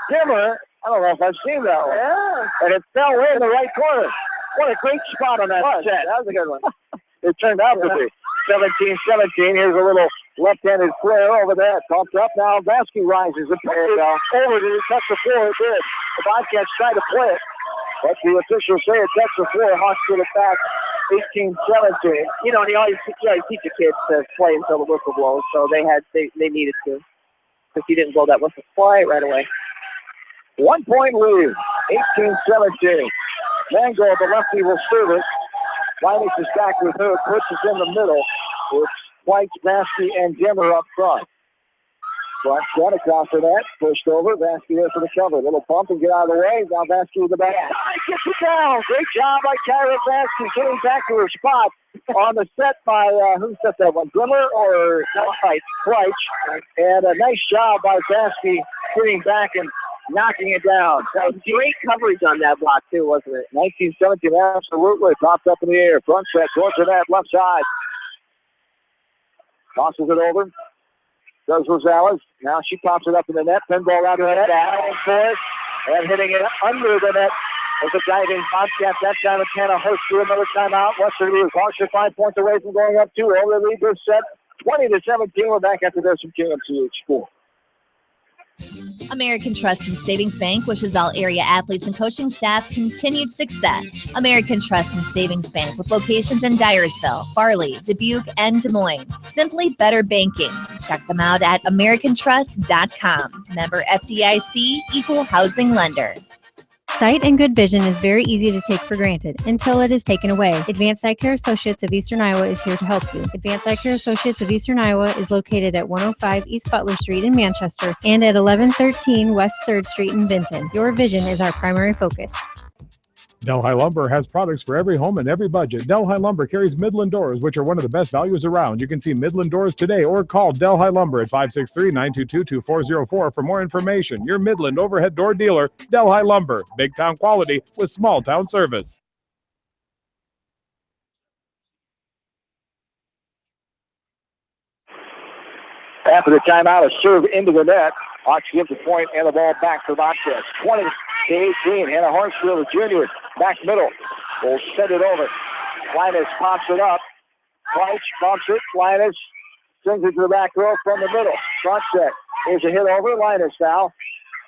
Grimmer. I don't know if I've seen that one. Yeah. And it fell in the right corner. What a great spot on that set. That was a good one. It turned out to be 17-17. Here's a little left-handed flare over there. Bumped up now. Vasky rises. There you go. Over. Did it touch the floor? It did. The Bobcats tried to play it, but the officials say it touched the floor. Hawks get it back 18-17. You know, you always teach the kids to play until the whistle blows, so they needed to. Because he didn't blow that whistle quite right away. 1 point lead, 18-17. Mango, the lefty, will serve it. Linus is back with her. Puts us in the middle. It's White, Vasky, and Dimmer up front. Front set across the net. Pushed over. Vasky there for the cover. Little bump and get out of the way. Now Vasky with the back. Gets it down. Great job by Kyra Vasky getting back to her spot on the set by, who set that one? Grimmer or Fleich. And a nice job by Vasky getting back and knocking it down. That was great coverage on that block, too, wasn't it? 19-17, absolutely. Popped up in the air. Front set towards the net, left side. Tosses it over. Does Rosales. Now she pops it up in the net. Pinball out of the net. Allen for it. And hitting it under the net with a diving Bobcat. That time it's Hannah Hurst through another timeout. Western Dubuque. Hawks are 5 points away from going up 2. Over the lead this set. 20-17. We're back after this from KMCH School. American Trust and Savings Bank wishes all area athletes and coaching staff continued success. American Trust and Savings Bank with locations in Dyersville, Farley, Dubuque, and Des Moines. Simply better banking. Check them out at americantrust.com. Member FDIC, equal housing lender. Sight and good vision is very easy to take for granted until it is taken away. Advanced Eye Care Associates of Eastern Iowa is here to help you. Advanced Eye Care Associates of Eastern Iowa is located at 105 East Butler Street in Manchester and at 1113 West 3rd Street in Vinton. Your vision is our primary focus. Delhi Lumber has products for every home and every budget. Delhi Lumber carries Midland doors, which are one of the best values around. You can see Midland doors today or call Delhi Lumber at 563-922-2404 for more information. Your Midland overhead door dealer, Delhi Lumber. Big town quality with small town service. After the timeout, a serve into the net. Hawks give the point and the ball back for Bobcats. 20-18. Hannah Hornsfield, the junior, back middle. Will send it over. Linus pops it up. Kleitz bumps it. Linus sends it to the back row from the middle. Front check. Here's a hit over. Linus now.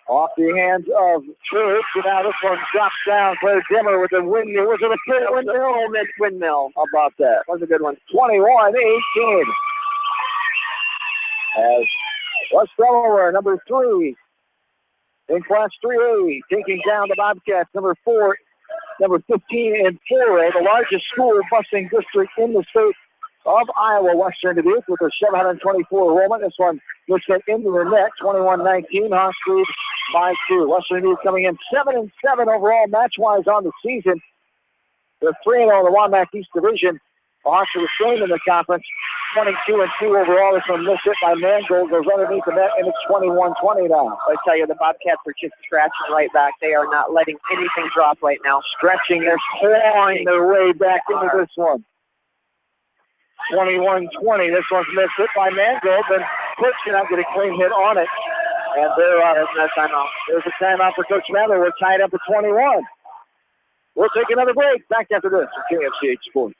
Off the hands of Church. And now this one drops down. Claire Dimmer with the windmill. Was it a good windmill? Windmill. How about that? That was a good one. 21-18. As West Delaware, number 3 in Class 3A, taking down the Bobcats, number 15 in 4A, the largest school busing district in the state of Iowa, Western Dubuque, with a 724 enrollment. This one looks at into the net, 21-19. Hawks lead by 2. Western Dubuque coming in 7-7 overall match-wise on the season. They're 3-0 in the Waback East Division. The Hawks are the same in the conference, 22-2 overall. This one missed it by Mangold, goes underneath the net, and it's 21-20 now. I tell you, the Bobcats are just scratching right back. They are not letting anything drop right now. Stretching, they're clawing their way back into this one. 21-20. This one's missed it by Mangold, and Fritz cannot get a clean hit on it. And they're out of that timeout. There's a timeout for Coach Mandler. We're tied up at 21. We'll take another break. Back after this at KFCH Sports.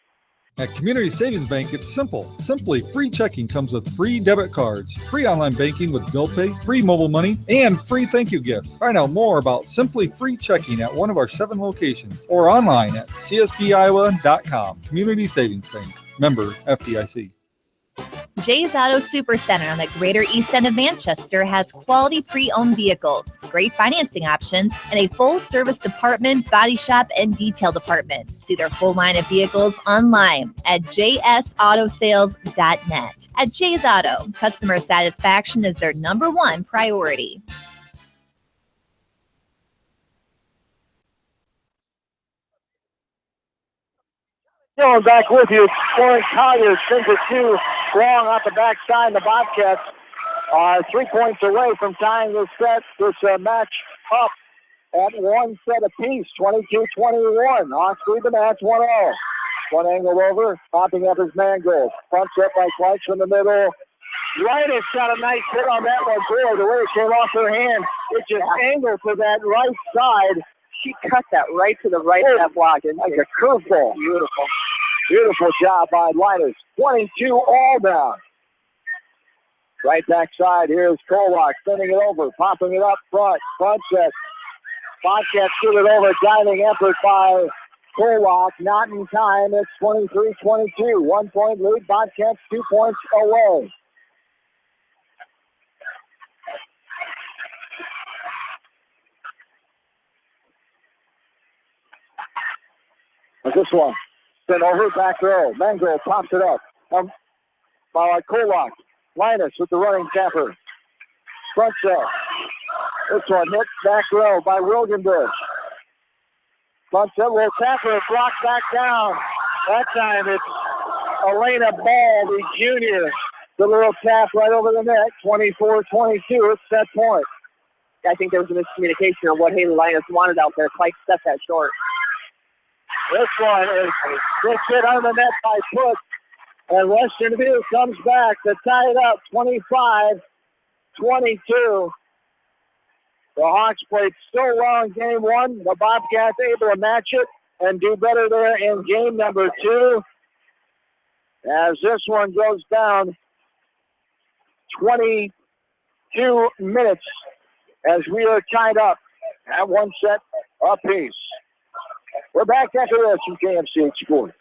At Community Savings Bank, it's simple. Simply Free Checking comes with free debit cards, free online banking with bill pay, free mobile money, and free thank you gifts. Find out more about Simply Free Checking at one of our 7 locations or online at csbiowa.com. Community Savings Bank. Member FDIC. Jay's Auto Supercenter on the Greater East End of Manchester has quality pre-owned vehicles, great financing options, and a full-service department, body shop, and detail department. See their full line of vehicles online at jsautosales.net. At Jay's Auto, customer satisfaction is their #1 priority. Going back with you, Lauren Collier sends it too long off the backside. The Bobcats are 3 points away from tying this match up at 1 set apiece, 22-21. Hawks lead the match 1-0. One angle over, popping up his Mangold. Front set by Kleitz from the middle. Linus got a nice hit on that one. Boy, the way it came off her hand, it just angled to that right side. She cut that right to the right of that block. And like a curveball. Beautiful. Beautiful job by Linus. 22 all down. Right backside, here's Kolak sending it over, popping it up front. Front set. Bobcats shoot it over, diving effort by Kolak. Not in time. It's 23-22. 1 point lead. Bobcats 2 points away. This one. Sent over, back row. Mangold pops it up. By Kolak. Linus with the running tapper. Front set. This one hit back row by Wilgenbush. Front set, little tapper, blocked back down. That time it's Elena Ball, the junior. The little tap right over the net. 24-22. It's that point. I think there was a miscommunication on what Haley Linus wanted out there. Kleitz set that short. This one is hit on the net by Foot. And Western Dubuque comes back to tie it up 25-22. The Hawks played so well in game 1. The Bobcats able to match it and do better there in game number 2. As this one goes down 22 minutes as we are tied up at 1 set apiece. We're back after this from KFCH Sports.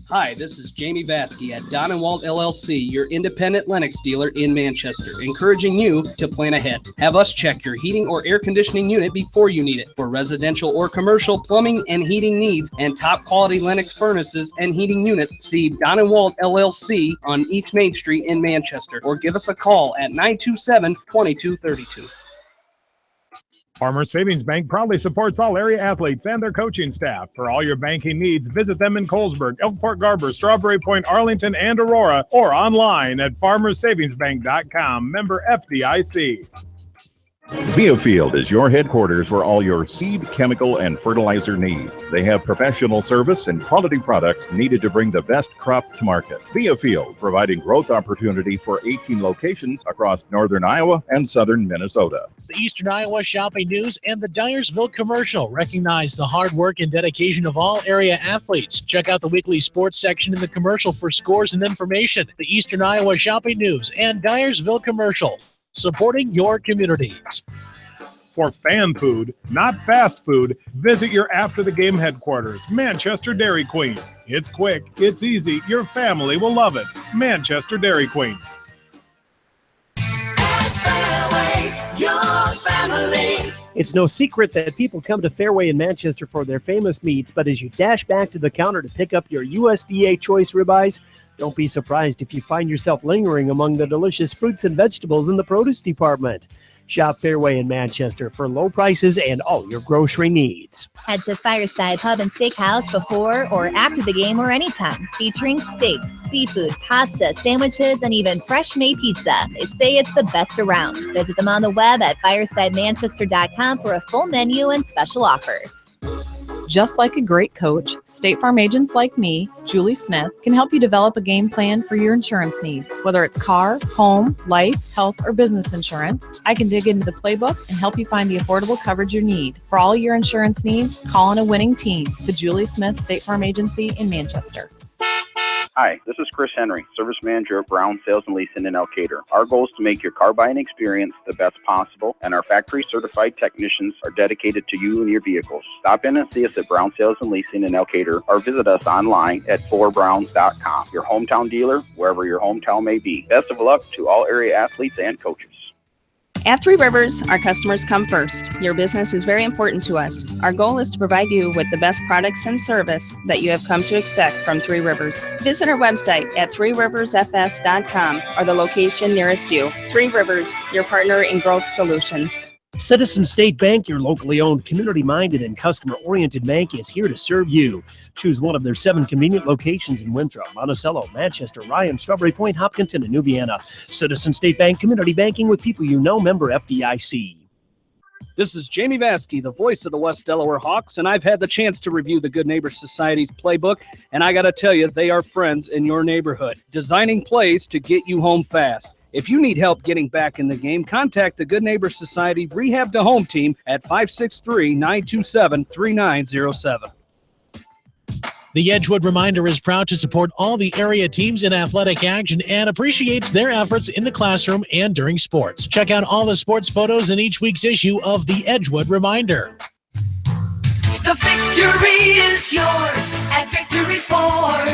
Hi, this is Jamie Baskey at Don & Walt LLC, your independent Lennox dealer in Manchester, encouraging you to plan ahead. Have us check your heating or air conditioning unit before you need it. For residential or commercial plumbing and heating needs and top quality Lennox furnaces and heating units, see Don & Walt LLC on East Main Street in Manchester, or give us a call at 927-2232. Farmers Savings Bank proudly supports all area athletes and their coaching staff. For all your banking needs, visit them in Colesburg, Elkport Garber, Strawberry Point, Arlington, and Aurora, or online at farmersavingsbank.com. Member FDIC. Viafield is your headquarters for all your seed, chemical, and fertilizer needs. They have professional service and quality products needed to bring the best crop to market. Viafield, providing growth opportunity for 18 locations across northern Iowa and southern Minnesota. The Eastern Iowa Shopping News and the Dyersville Commercial recognize the hard work and dedication of all area athletes. Check out the weekly sports section in the commercial for scores and information. The Eastern Iowa Shopping News and Dyersville Commercial, supporting your communities. For fan food, not fast food, visit your after-the-game headquarters, Manchester Dairy Queen. It's quick, it's easy, your family will love it. Manchester Dairy Queen. Your family. It's no secret that people come to Fairway in Manchester for their famous meats, but as you dash back to the counter to pick up your USDA choice ribeyes, don't be surprised if you find yourself lingering among the delicious fruits and vegetables in the produce department. Shop Fairway in Manchester for low prices and all your grocery needs. Head to Fireside Pub and Steakhouse before or after the game or anytime, featuring steaks, seafood, pasta, sandwiches, and even fresh-made pizza. They say it's the best around. Visit them on the web at firesidemanchester.com for a full menu and special offers. Just like a great coach, State Farm agents like me, Julie Smith, can help you develop a game plan for your insurance needs. Whether it's car, home, life, health, or business insurance, I can dig into the playbook and help you find the affordable coverage you need. For all your insurance needs, call on a winning team. The Julie Smith State Farm Agency in Manchester. Hi, this is Chris Henry, Service Manager at Brown Sales and Leasing in Elkader. Our goal is to make your car buying experience the best possible, and our factory-certified technicians are dedicated to you and your vehicles. Stop in and see us at Brown Sales and Leasing in Elkader, or visit us online at ForBrowns.com. Your hometown dealer, wherever your hometown may be. Best of luck to all area athletes and coaches. At Three Rivers, our customers come first. Your business is very important to us. Our goal is to provide you with the best products and service that you have come to expect from Three Rivers. Visit our website at threeriversfs.com or the location nearest you. Three Rivers, your partner in growth solutions. Citizen State Bank, your locally owned, community-minded, and customer-oriented bank, is here to serve you. Choose one of their 7 convenient locations in Winthrop, Monticello, Manchester, Ryan, Strawberry Point, Hopkinton, and New Vienna. Citizen State Bank, community banking with people you know, member FDIC. This is Jamie Vaskey, the voice of the West Delaware Hawks, and I've had the chance to review the Good Neighbor Society's playbook, and I got to tell you, they are friends in your neighborhood, designing plays to get you home fast. If you need help getting back in the game, contact the Good Neighbor Society Rehab to Home team at 563-927-3907. The Edgewood Reminder is proud to support all the area teams in athletic action and appreciates their efforts in the classroom and during sports. Check out all the sports photos in each week's issue of the Edgewood Reminder. The victory is yours at Victory Ford.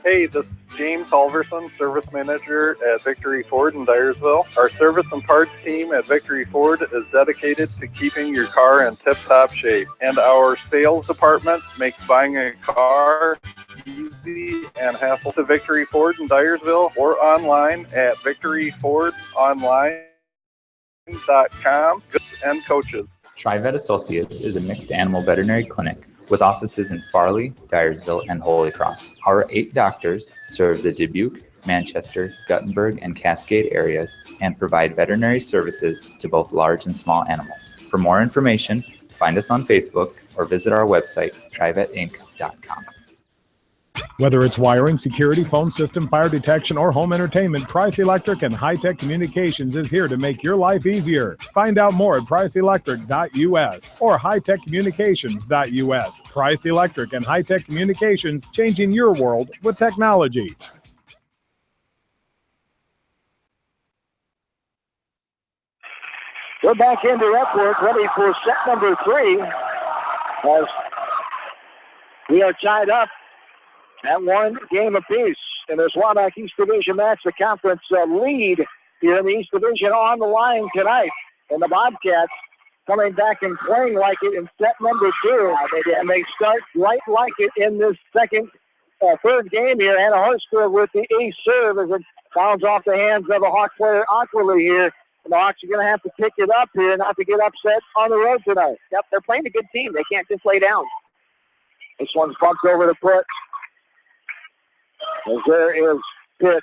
Hey, this is James Halverson, Service Manager at Victory Ford in Dyersville. Our service and parts team at Victory Ford is dedicated to keeping your car in tip-top shape. And our sales department makes buying a car easy and hassle. To Victory Ford in Dyersville or online at victoryfordonline.com. And coaches. TriVet Associates is a mixed animal veterinary clinic with offices in Farley, Dyersville, and Holy Cross. Our 8 doctors serve the Dubuque, Manchester, Guttenberg, and Cascade areas and provide veterinary services to both large and small animals. For more information, find us on Facebook or visit our website, trivetinc.com. Whether it's wiring, security, phone system, fire detection, or home entertainment, Price Electric and High-Tech Communications is here to make your life easier. Find out more at priceelectric.us or hightechcommunications.us. Price Electric and High-Tech Communications, changing your world with technology. We're back into Epworth, ready for set number 3. As we are tied up at 1 game apiece in this Waback East Division match. The conference lead here in the East Division on the line tonight. And the Bobcats coming back and playing like it in set number 2. And they start right like it in this third game here. Anna Horsfield with the ace serve as it bounds off the hands of a Hawk player awkwardly here. And the Hawks are going to have to pick it up here not to get upset on the road tonight. Yep, they're playing a good team. They can't just lay down. This one's bumped over the foot. As there is Pitt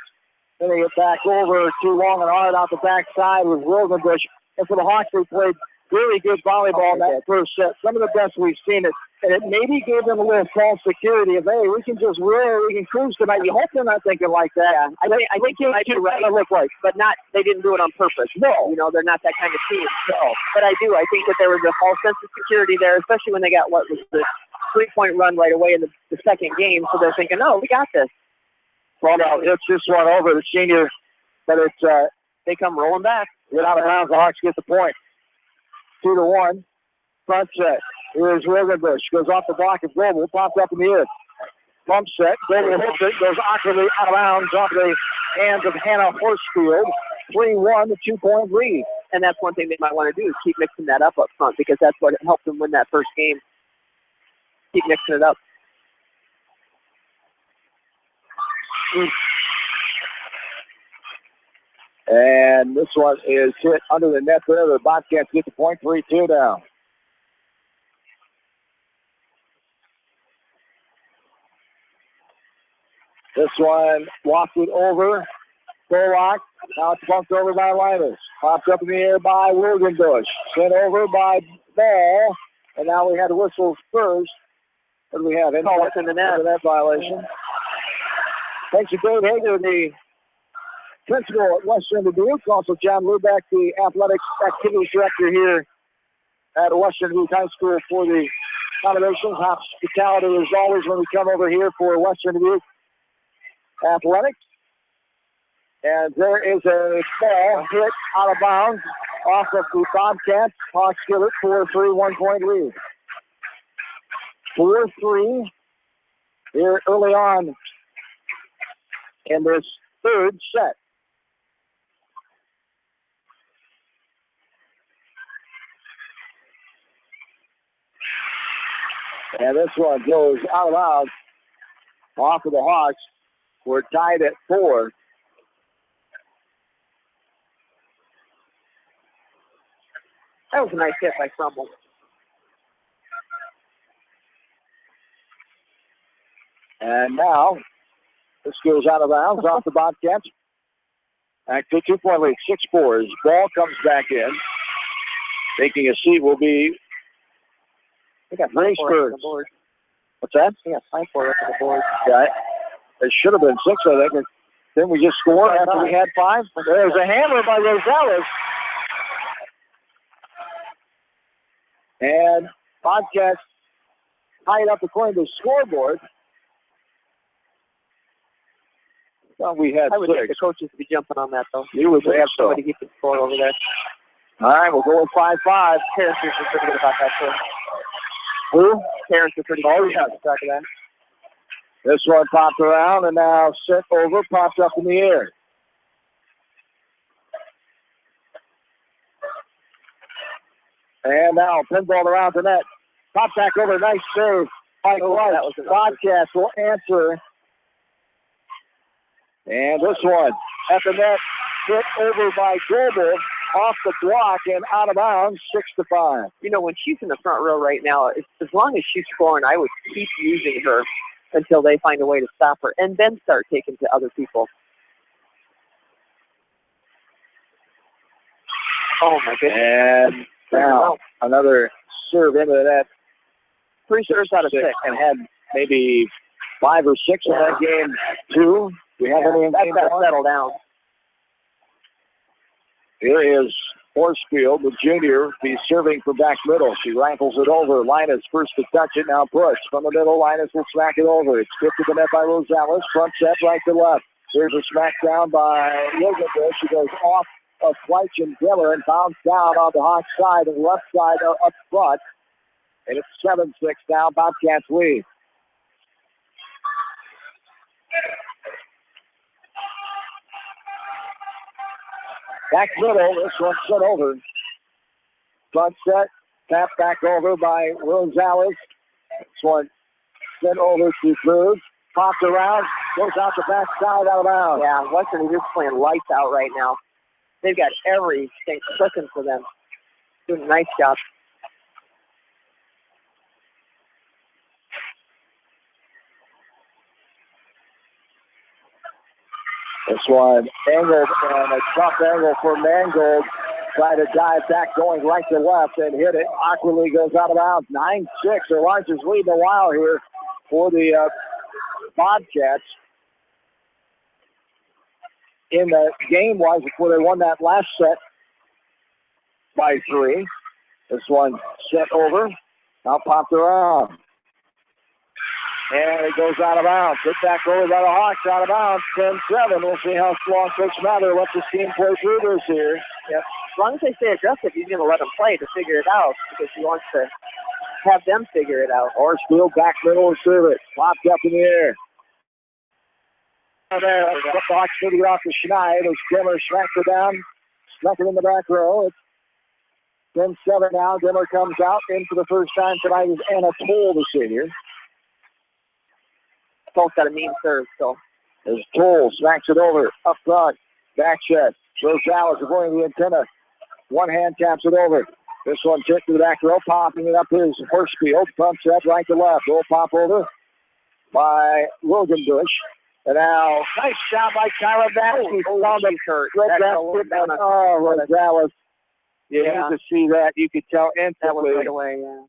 sending it back over too long and hard out the backside with Rosenbush And for the Hawks, they played really good volleyball in that first set. Some of the best we've seen it. And it maybe gave them a little false security of, hey, we can just roll, we can cruise tonight. You hope they're not thinking like that. Yeah, I think you might be right. Look like, but not. They didn't do it on purpose. No, you know, they're not that kind of team. No, but I do. I think that there was a false sense of security there, especially when they got what was the 3-point run right away in the second game. So they're thinking, no, we got this. Well, no, it's this one over the senior, but it's they come rolling back. Get out of bounds. The Hawks get the point. 2-1. Front set. Here's Rogenbush. Goes off the block of Global. Pops up in the air. Bump set. Global hits it. Goes awkwardly out of bounds off the hands of Hannah Horsfield. 3-1, the 2-point lead. And that's one thing they might want to do is keep mixing that up front because that's what helped them win that first game. Keep mixing it up. And this one is hit under the net there. The Bobcats get the point. 3-2 down. This one wafted over. Bullock. Now it's bumped over by Linus. Popped up in the air by Wilgenbush. Sent over by Ball. And now we had to whistle first. What do we have? In the net violation. Thanks to Dave Hager, the principal at Western Dubuque. Also John Lubeck, the athletics activities director here at Western Dubuque High School for the accommodations. Hospitality as always when we come over here for Western Dubuque athletics. And there is a ball hit out of bounds off of the Bobcats. Hawks get it 4-3, 1-point lead. 4-3 here early on in this third set. And this one goes out of bounds off of the Hawks. We're tied at 4. That was a nice hit by Trumbull. And now this goes out of bounds off the Bobcats. Actually, 2-point lead, 6-4. As ball comes back in, taking a seat will be Graceburg. What's that? Yeah, 5-4 up on the board. Yeah, it should have been 6, I think. Didn't we just score after we had 5? There's a hammer by Rosales. And Bobcats tied up according to the scoreboard. Well, we had I would 6. think the coaches would be jumping on that, though. You would have so. Somebody keep the score over there. All right, we'll go with 5-5. Terrence is pretty good about that, too. Who? Terrence is pretty good. Oh, yeah. That. This one popped around and now sent over, popped up in the air. And now pinball around the net. Pop back over, nice save. Michael White. Bobcats will answer. And this one at the net, hit over by Global, off the block and out of bounds, 6-5. You know, when she's in the front row right now, as long as she's scoring, I would keep using her until they find a way to stop her, and then start taking to other people. Oh, my goodness. And now another serve into the net. 3 serves out of 6. And had maybe 5 or 6 in that game, 2. Do we have any? That's got to settle down. Here is Horsfield, the junior, be serving from back middle. She rifles it over. Linus first to touch it, now push. From the middle, Linus will smack it over. It's tipped to the net by Rosales. Front set, right to left. There's a smack down by Rogenbush. She goes off of Fleich and Diller and bounce down on the Hawks side and left side up front. And it's 7-6 now. Bobcats lead. Back middle, this one sent over. Front set, tap back over by Rosales. This one sent over to Cruz. Popped around, goes out the back side out of bounds. Yeah, Western is just playing lights out right now. They've got everything clicking for them. Doing a nice job. This one angled and a tough angle for Mangold. Try to dive back, going right to left, and hit it. Awkwardly goes out of bounds. 9-6. The largest lead in a while here for the Bobcats. In the game was before they won that last set by 3. This one set over. Now popped around. And it goes out of bounds. Hit back over by the Hawks, out of bounds. 10-7. We'll see how long Coach Mather lets this team play through this here. Yep. As long as they stay aggressive, he's going to let them play to figure it out because he wants to have them figure it out. Horsfield back middle and serve it. Popped up in the air. There, the Hawks moving it off to Schneid as Dimmer smacks it down. Snuck it in the back row. It's 10-7 now. Dimmer comes out in for the first time tonight is Anna Toll, the senior. Toll's got a mean serve, so. As Toll smacks it over. Up front. Back check. Rosales avoiding the antenna. One hand taps it over. This one tipped to the back row. Popping it up is Horsfield. Front set right to left. Roll pop over by Wilgenbush. And now, nice shot by Kyra Batsky. Rosales. Yeah, to see that, you could tell instantly. That was right away, yeah.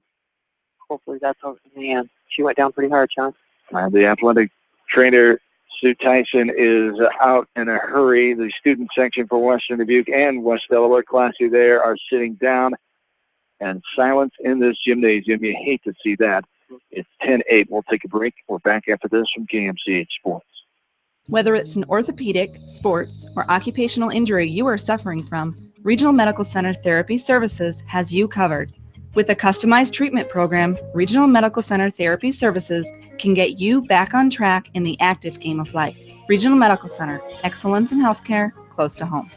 Hopefully that's over the hand. She went down pretty hard, John. The athletic trainer, Sue Tyson, is out in a hurry. The student section for Western Dubuque and West Delaware Classy there are sitting down, and silence in this gymnasium. You hate to see that. It's 10-8. We'll take a break. We're back after this from KMCH Sports. Whether it's an orthopedic, sports, or occupational injury you are suffering from, Regional Medical Center Therapy Services has you covered. With a customized treatment program, Regional Medical Center Therapy Services can get you back on track in the active game of life. Regional Medical Center, excellence in healthcare, close to home.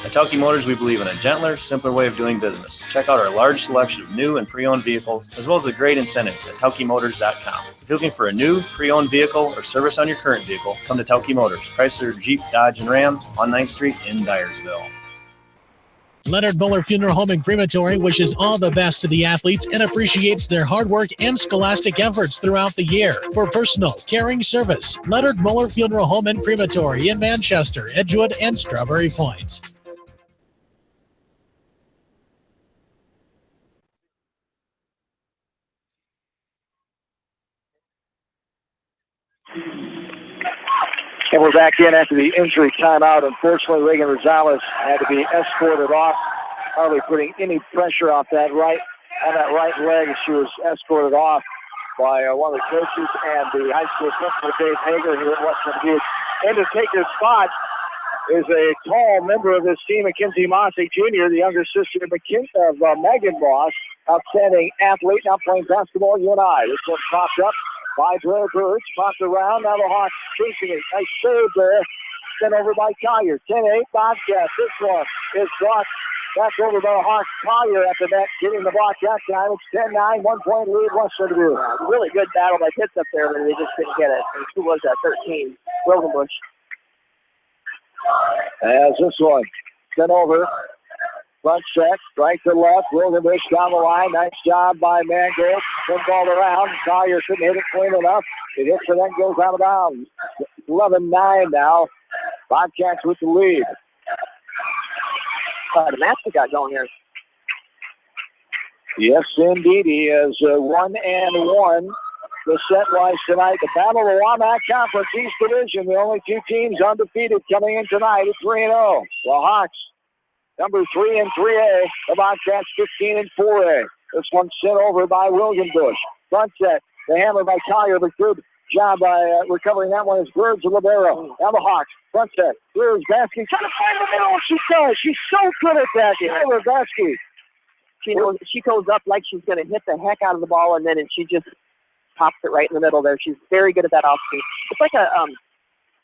At Tauke Motors, we believe in a gentler, simpler way of doing business. Check out our large selection of new and pre-owned vehicles, as well as a great incentive at TaukeMotors.com. If you're looking for a new, pre-owned vehicle or service on your current vehicle, come to Tauke Motors, Chrysler, Jeep, Dodge, and Ram on 9th Street in Dyersville. Leonard Muller Funeral Home and Crematory wishes all the best to the athletes and appreciates their hard work and scholastic efforts throughout the year. For personal, caring service, Leonard Muller Funeral Home and Crematory in Manchester, Edgewood, and Strawberry Point. And we're back in after the injury timeout. Unfortunately, Reagan Rosales had to be escorted off, hardly putting any pressure off that right leg. She was escorted off by one of the coaches and the high school principal, Dave Hager, here at Western Dubuque. And to take his spot is a tall member of this team, Mackenzie Mossick Jr., the younger sister of Megan Moss, outstanding athlete, now playing basketball at UNI. This one popped up by Blair Birch, popped around. Now the Hawks chasing it. Nice save there. Sent over by Collier. 10-8 Bobcats. This one is brought back over by the Hawks. Collier at the net, getting the block that time. It's 10-9, 1 point lead, Western Dubuque. Really good battle by Pitts up there, but they just couldn't get it. And who was that? 13. Wilgenbush. As this one sent over. Front set, right to left. Wilgenbush down the line. Nice job by Mangold. One ball around. Collier couldn't hit it clean enough. It hits and then goes out of bounds. 11-9 now. Bobcats with the lead. The match we got going here. Yes, indeed. He is 1-1. The set-wise tonight. The Battle of the Wamac Conference East Division. The only two teams undefeated coming in tonight at 3-0. The Hawks, number 3 in 3A. The Bobcats 15 in 4A. This one sent over by Wilgenbush. Front set. The hammer by Collier, but good job by recovering that one is Birds of Libero. Now the Hawks. Front set. Here's Baskey. Trying to find the middle. She does. She's so good at that. Here's Baskey. She goes up like she's going to hit the heck out of the ball, and then she just pops it right in the middle there. She's very good at that off speed. It's like a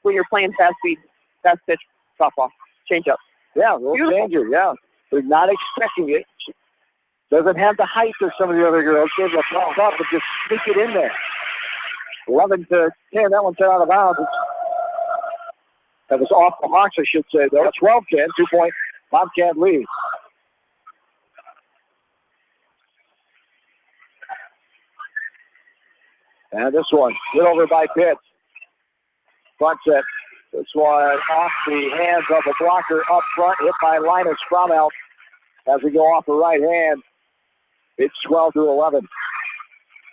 when you're playing fast pitch softball. Change up. Yeah, a little changer, yeah. They're not expecting it. She doesn't have the height of some of the other girls. She's able to pop up and just sneak it in there. 11-10. That one sent out of bounds. That was off the Hawks, I should say, though. 12-10, 2-point Bobcat lead. And this one, hit over by Pitts. Front set. This one off the hands of the blocker up front, hit by Linus Fromelt. as we go off the right hand. It's 12-11.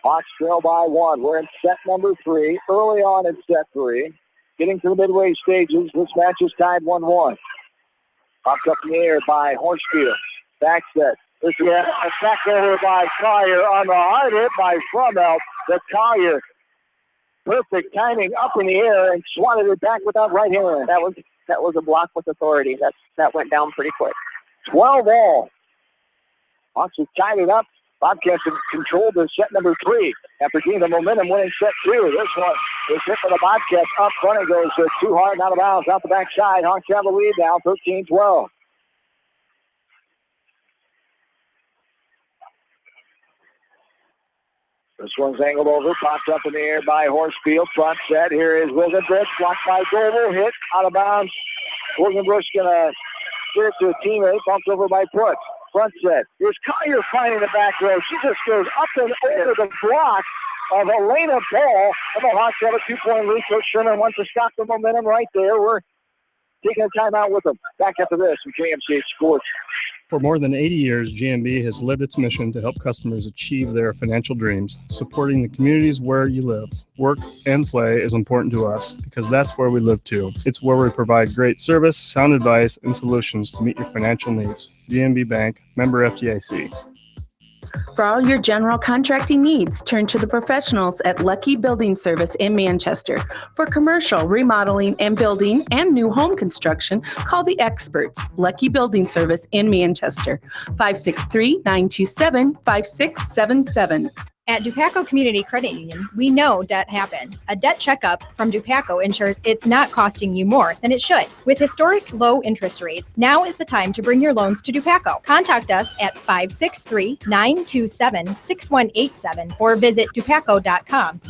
Hawks trail by 1. We're in set number 3. Early on in set 3. Getting to the midway stages. This match is tied 1-1. Popped up in the air by Horsfield. Back set. This is a back over by Collier on the hard hit by Fromelt. The Collier. Perfect timing up in the air and swatted it back with that right hand. That was a block with authority. That went down pretty quick. 12-all. Hawks have tied it up. Bobcats have controlled their set number 3 after getting the momentum winning set 2. This one is hit for the Bobcats up front and goes too hard and out of bounds out the backside. Hawks have the lead now, 13-12. This one's angled over, popped up in the air by Horsfield. Front set. Here is Wilgenbush, blocked by Goebel, hit out of bounds. Wilgenbush gonna get it to a teammate, bumped over by Putz. Front set. Here's Collier finding the back row. She just goes up and over the block of Elena Ball. And the Hawks have a 2-point lead. Coach Sherman wants to stop the momentum right there. We're taking a timeout with them. Back after this from JMCH Sports. For more than 80 years, GMB has lived its mission to help customers achieve their financial dreams. Supporting the communities where you live, work, and play is important to us because that's where we live too. It's where we provide great service, sound advice, and solutions to meet your financial needs. GMB Bank, member FDIC. For all your general contracting needs, turn to the professionals at Lucky Building Service in Manchester. For commercial, remodeling, and building and new home construction, call the experts, Lucky Building Service in Manchester, 563-927-5677. At Dubuque Community Credit Union, we know debt happens. A debt checkup from Dubuque ensures it's not costing you more than it should. With historic low interest rates, now is the time to bring your loans to Dubuque. Contact us at 563-927-6187 or visit dubuque.com.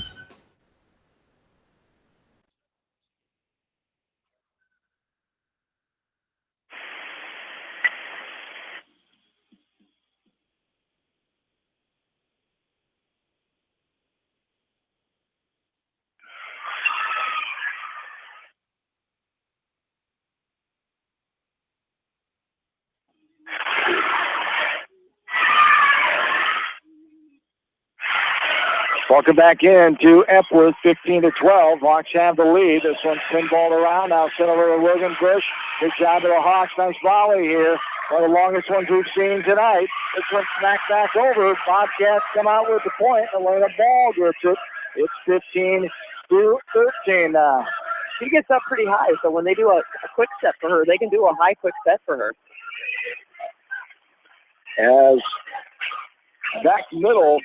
Welcome back in to Epworth, 15-12. Hawks have the lead. This one's pinballed around. Now sent over to Wilgenbush. Good job to the Hawks. Nice volley here. One of the longest ones we've seen tonight. This one smacked back over. Bobcats come out with the point. Elena Ball gets it. It's 15-13 now. She gets up pretty high, so when they do a quick set for her, they can do a high quick set for her. As back middle,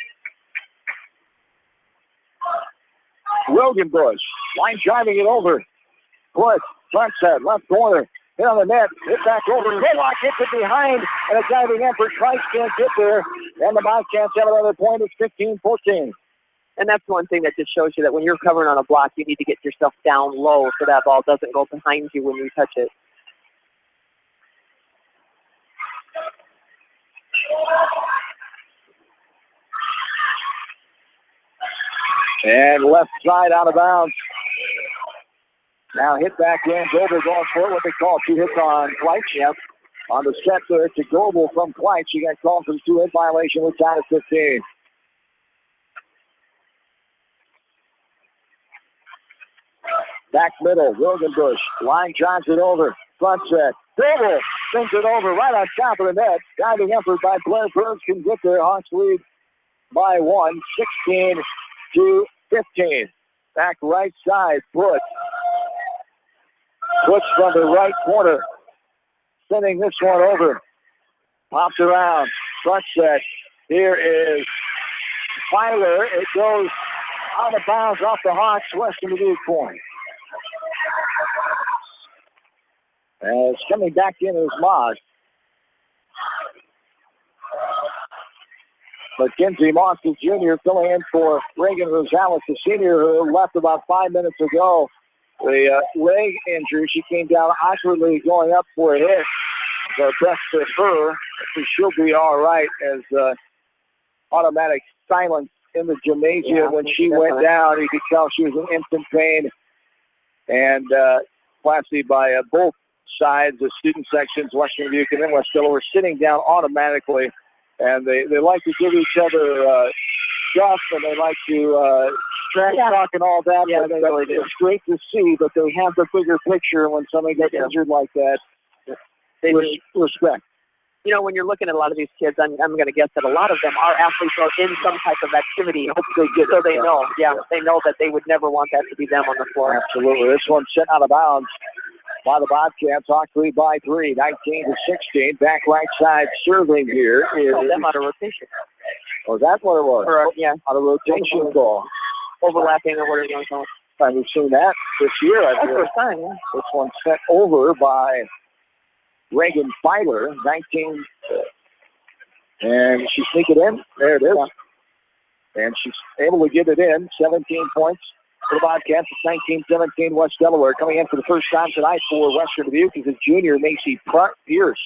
Wilgenbush, line driving it over. Put front set, left corner, hit on the net, hit back over. Redlock hits it behind, and a diving effort. Trice can't get there, and the Bobcats have another point. It's 15-14. And that's one thing that just shows you that when you're covering on a block, you need to get yourself down low so that ball doesn't go behind you when you touch it. And left side out of bounds. Now hit back in. Goebel going for it. What they call 2 hits on Kleitz. Yep. On the set there to Goebel from Kleitz. She got called for the 2-hit violation with time at 15. Back middle. Wilgenbush. Line drives it over. Front set. Goebel sends it over right on top of the net. Diving effort by Blair Burns can get there. Hawks lead by 1. 16-15. Back right side. Putz from the right corner. Sending this one over. Pops around. Front set. Here is Filer. It goes out of bounds off the Hawks western Dubuque point. As coming back in is Moss. Mackenzie Moss, the junior, filling in for Reagan Rosales, the senior, who left about 5 minutes ago. The leg injury, she came down awkwardly going up for a hit. The best for her. She'll be all right as automatic silence in the gymnasium when she went down. You could tell she was in instant pain and flashy by both sides, the student sections, Western Dubuque and then West Delaware, sitting down automatically. And they like to give each other stuff, and they like to trash talk and all that. Yeah, they really do. It's great to see, but they have the bigger picture when somebody gets injured like that. They respect. You know, when you're looking at a lot of these kids, I'm going to guess that a lot of them are athletes or in some type of activity. So they know, they know that they would never want that to be them on the floor. Absolutely. This one's sent out of bounds by the Bobcats. Hawks lead by 3, 19-16. Back right side serving here is them out of rotation. Was that what it was? Out of rotation goal. Overlapping or whatever you want to call it. We've seen that this year. That's the first time, yeah. This one's sent over by Reagan Filer, 19. And she sneak it in. There it is. And she's able to get it in. 17 points for the Bobcats. It's 19-17 West Delaware. Coming in for the first time tonight for Western Dubuque is a junior, Macy Pierce.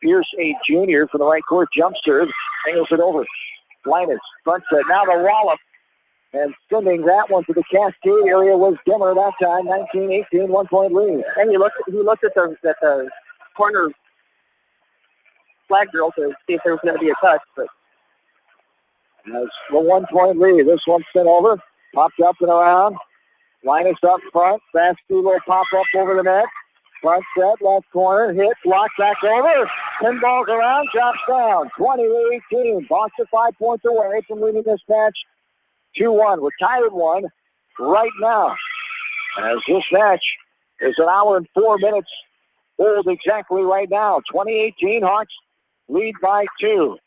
Pierce, a junior from the right court, jump serve, angles it over. Linus, front set, now the wallop. And sending that one to the Cascade area was Dimmer that time, 19-18, 1-point lead. And he looked at the corner flag drill to see if there was going to be a touch, but that's the 1-point lead. This one's sent over, popped up and around. Linus up front, fast little pop up over the net. Front set, left corner, hit, block back over. 10 balls around, drops down. 20-18. Boston 5 points away from leading this match 2-1. We're tied at 1 right now. As this match is an hour and 4 minutes old exactly right now. 20-18, Hawks lead by 2.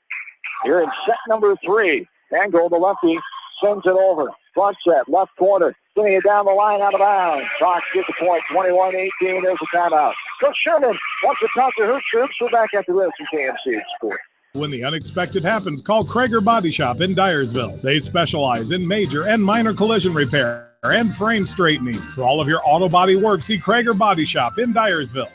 Here in set number 3. Angle, the lefty, sends it over. Front set, left corner. Sending it down the line out of bounds. Hawks get the point. 21-18. There's a timeout. Coach Sherman wants to talk to her troops. We're back after this from KMC Sports. When the unexpected happens, call Krager Body Shop in Dyersville. They specialize in major and minor collision repair and frame straightening. For all of your auto body work, see Krager Body Shop in Dyersville.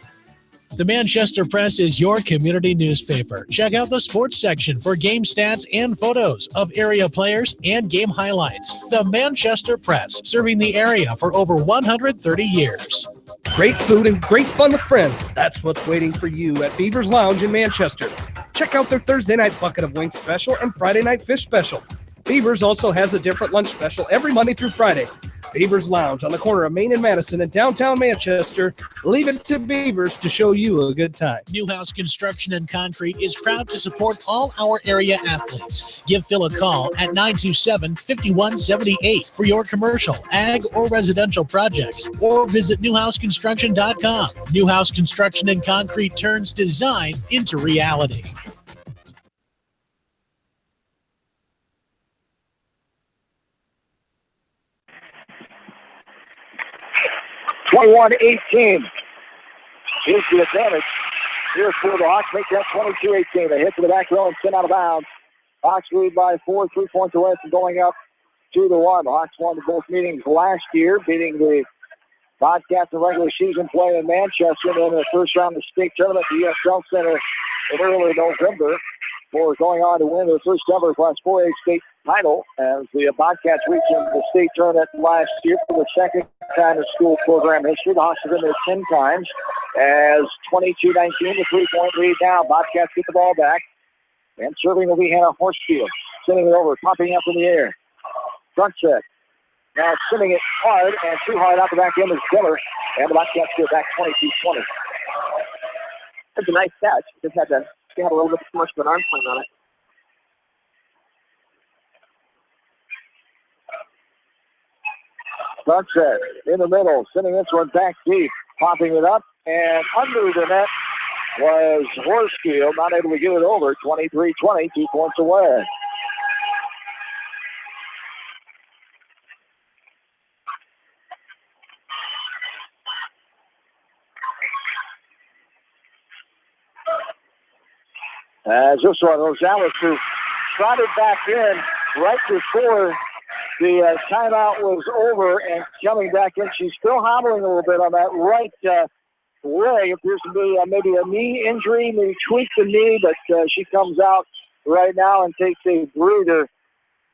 The Manchester Press is your community newspaper. Check out the sports section for game stats and photos of area players and game highlights. The Manchester Press, serving the area for over 130 years. Great food and great fun with friends. That's what's waiting for you at Beaver's Lounge in Manchester. Check out their Thursday night bucket of wings special and Friday night fish special. Beaver's also has a different lunch special every Monday through Friday. Beaver's Lounge on the corner of Main and Madison in downtown Manchester. Leave it to Beaver's to show you a good time. Newhouse Construction and Concrete is proud to support all our area athletes. Give Phil a call at 927-5178 for your commercial, ag, or residential projects, or visit newhouseconstruction.com. Newhouse Construction and Concrete turns design into reality. 21-18 is the advantage here for the Hawks. Make that 22-18. They hit to the back row and sent out of bounds. Hawks lead by 4, 3 points away from going up 2-1. The Hawks won both meetings last year, beating the Bobcats in regular season play in Manchester, and in the first round of the state tournament at the USL Center in early November, before going on to win their first ever Class 4A state title as the Bobcats reached the state tournament last year for the second time in school program history. The Hawks have been there 10 times as 22-19, the 3-point lead now. Bobcats get the ball back, and serving will be Hannah Horsfield. Sending it over, popping up in the air. Front set. Now sending it hard, and too hard out the back end is Diller, and the Bobcats get back 22-20. That's a nice catch. Just had a little bit too much of an arm swing on it. Front set in the middle, sending this one back deep, popping it up, and under the net was Horsfield, not able to get it over. 23-20, 2 points away. As this one, Rosales, who trotted back in right before the timeout was over and coming back in. She's still hobbling a little bit on that right leg. Appears to be maybe a knee injury, maybe tweaked the knee, but she comes out right now and takes a breather.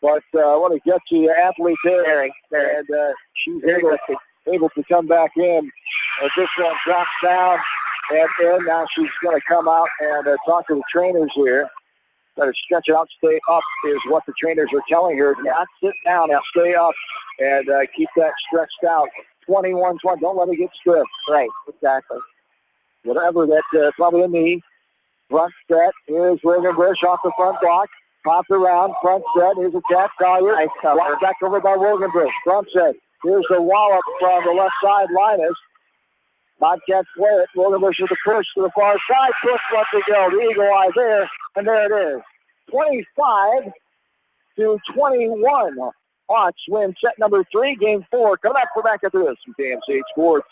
But I want to get to the athlete there, and she's able to come back in as this one drops down and in. Now she's going to come out and talk to the trainers here. Better stretch it out, stay up is what the trainers are telling her. Not sit down, now stay up and keep that stretched out. 21-20, don't let it get stiff. Right, exactly. Whatever that, probably a knee. Front set, here's Wogenbush off the front block. Popped around, front set, here's a tap Collier. Nice cover. Back over by Wogenbush. Front set, here's the wallop from the left side, Linus. Bobcats play it. Wogenbush with the push to the far side. Push left to go. The eagle eye there, and there it is. 25-21. Hawks win set number 3, game 4. Come back, we're back after this from KMCH Sports.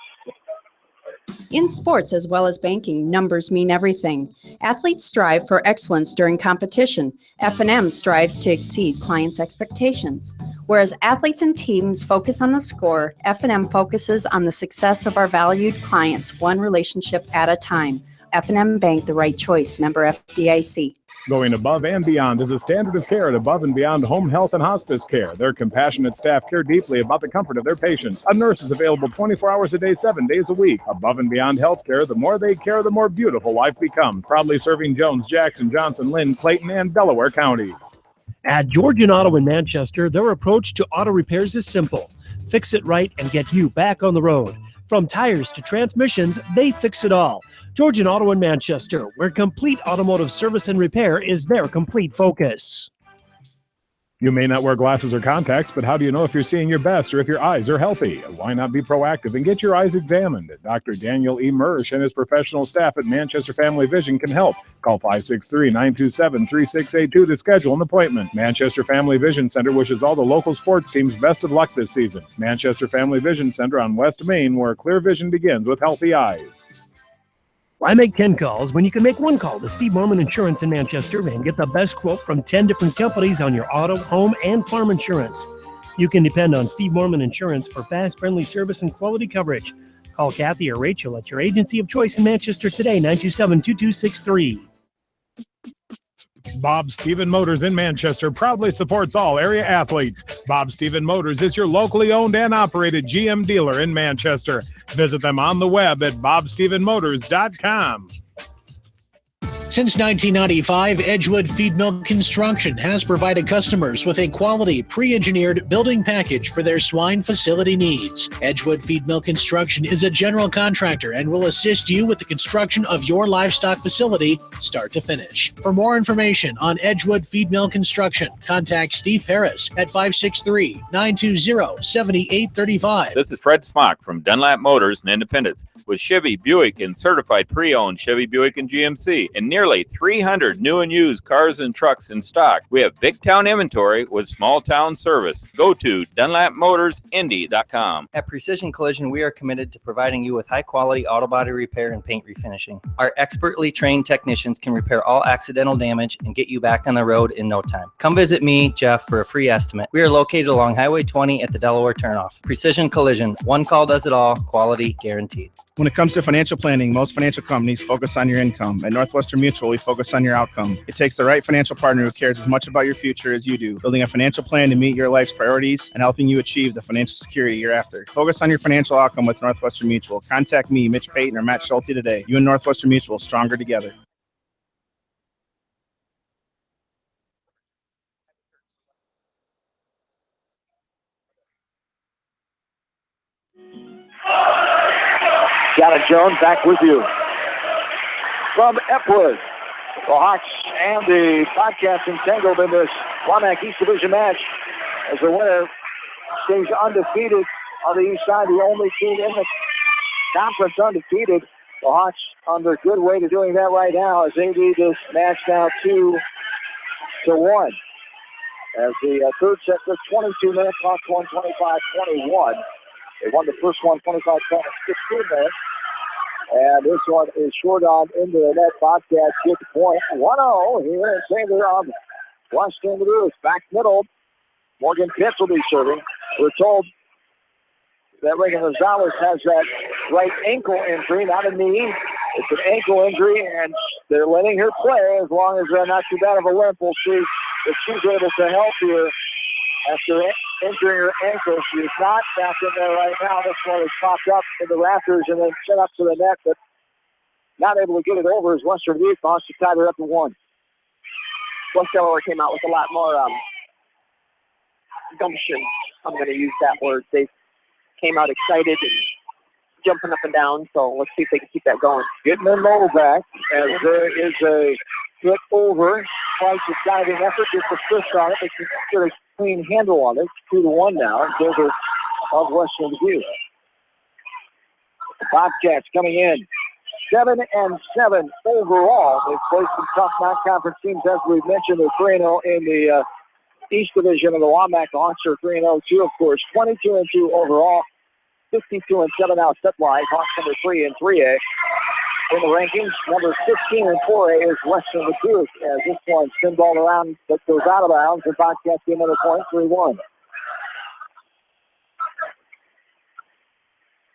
In sports as well as banking, numbers mean everything. Athletes strive for excellence during competition. F&M strives to exceed clients' expectations. Whereas athletes and teams focus on the score, F&M focuses on the success of our valued clients, one relationship at a time. F&M Bank, the right choice. Member FDIC. Going above and beyond is a standard of care at Above and Beyond Home Health and Hospice Care. Their compassionate staff care deeply about the comfort of their patients. A nurse is available 24 hours a day, 7 days a week. Above and Beyond Healthcare, the more they care, the more beautiful life becomes. Proudly serving Jones, Jackson, Johnson, Lynn, Clayton, and Delaware counties. At Georgian Auto in Manchester, their approach to auto repairs is simple. Fix it right and get you back on the road. From tires to transmissions, they fix it all. Georgian Auto in Manchester, where complete automotive service and repair is their complete focus. You may not wear glasses or contacts, but how do you know if you're seeing your best or if your eyes are healthy? Why not be proactive and get your eyes examined? Dr. Daniel E. Mersch and his professional staff at Manchester Family Vision can help. Call 563-927-3682 to schedule an appointment. Manchester Family Vision Center wishes all the local sports teams best of luck this season. Manchester Family Vision Center on West Main, where clear vision begins with healthy eyes. Why make 10 calls when you can make one call to Steve Morman Insurance in Manchester and get the best quote from 10 different companies on your auto, home, and farm insurance? You can depend on Steve Morman Insurance for fast, friendly service and quality coverage. Call Kathy or Rachel at your agency of choice in Manchester today, 927-2263. Bob Stephen Motors in Manchester proudly supports all area athletes. Bob Stephen Motors is your locally owned and operated GM dealer in Manchester. Visit them on the web at bobstephenmotors.com. Since 1995, Edgewood Feed Mill Construction has provided customers with a quality, pre-engineered building package for their swine facility needs. Edgewood Feed Mill Construction is a general contractor and will assist you with the construction of your livestock facility, start to finish. For more information on Edgewood Feed Mill Construction, contact Steve Harris at 563-920-7835. This is Fred Smock from Dunlap Motors and Independence with Chevy, Buick, and certified pre-owned Chevy, Buick, and GMC, and nearly 300 new and used cars and trucks in stock. We have big town inventory with small town service. Go to DunlapMotorsIndy.com. At Precision Collision, we are committed to providing you with high quality auto body repair and paint refinishing. Our expertly trained technicians can repair all accidental damage and get you back on the road in no time. Come visit me, Jeff, for a free estimate. We are located along Highway 20 at the Delaware turnoff. Precision Collision, one call does it all, quality guaranteed. When it comes to financial planning, most financial companies focus on your income. At Northwestern Mutual, we focus on your outcome. It takes the right financial partner who cares as much about your future as you do, building a financial plan to meet your life's priorities and helping you achieve the financial security you're after. Focus on your financial outcome with Northwestern Mutual. Contact me, Mitch Payton, or Matt Schulte today. You and Northwestern Mutual, stronger together. Shannon Jones back with you. From Epwood, the Hawks and the Bobcats entangled in this Womack East Division match as the winner stays undefeated on the east side, the only team in the conference undefeated. The Hawks under good way to doing that right now as they lead this match now 2-1. As the third set took 22 minutes, Hawks won 25-21. They won the first one 25-16 minutes. And this one is short on into the net. Bobcats get the point. 1-0 here in favor of Washington Duluth. Back middle, Morgan Pitts will be serving. We're told that Reagan Gonzalez has that right ankle injury, not a knee. It's an ankle injury, and they're letting her play as long as not too bad of a limp. We'll see if she's able to help here after injuring her ankle. She is not back in there right now. This one is popped up in the rafters and then sent up to the net, but not able to get it over as Western Dubuque wants to tie her up to 1. West Delaware came out with a lot more gumption. I'm going to use that word. They came out excited and jumping up and down, so let's see if they can keep that going. Getting their mobile back as there is a hit over. Price is diving effort, gets a fist on it. They can get a clean handle on it. 2-1 now in favor of Western Dubuque. The Bobcats coming in 7-7 overall. They've played some tough non-conference teams, as we've mentioned. They're 3-0 in the East Division of the WAMAC. The Hawks are 3-0 too, of course. 22-2 overall. 52-7 now set-wise. Hawks number 3 in 3A. In the rankings, number 15 in 4A is Western Dubuque, as this one spin ball around that goes out of bounds. The Bobcats get another point, 3-1.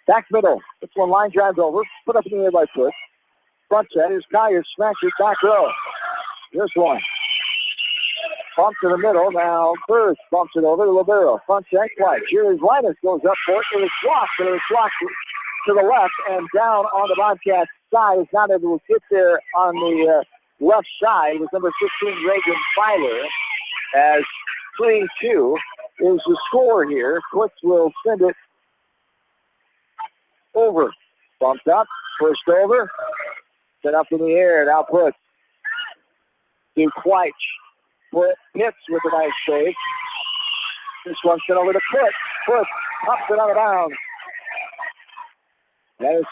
Back middle. This one line drives over. Put up in the air by foot. Front set is Collier. Smash it back row. This one. Bump to the middle. Now Burrs bumps it over to Libero. Front set, White. Here is Linus goes up for it. It is blocked, but it is blocked to the left and down on the Bobcats side. Is not able to get there on the left side with number 15, Reagan Filer, as 3-2 is the score here. Quicks will send it over. Bumped up, pushed over, set up in the air, now puts to Quite. Put hits with a nice save. This one sent over to Put. Put pops it out of bounds. That is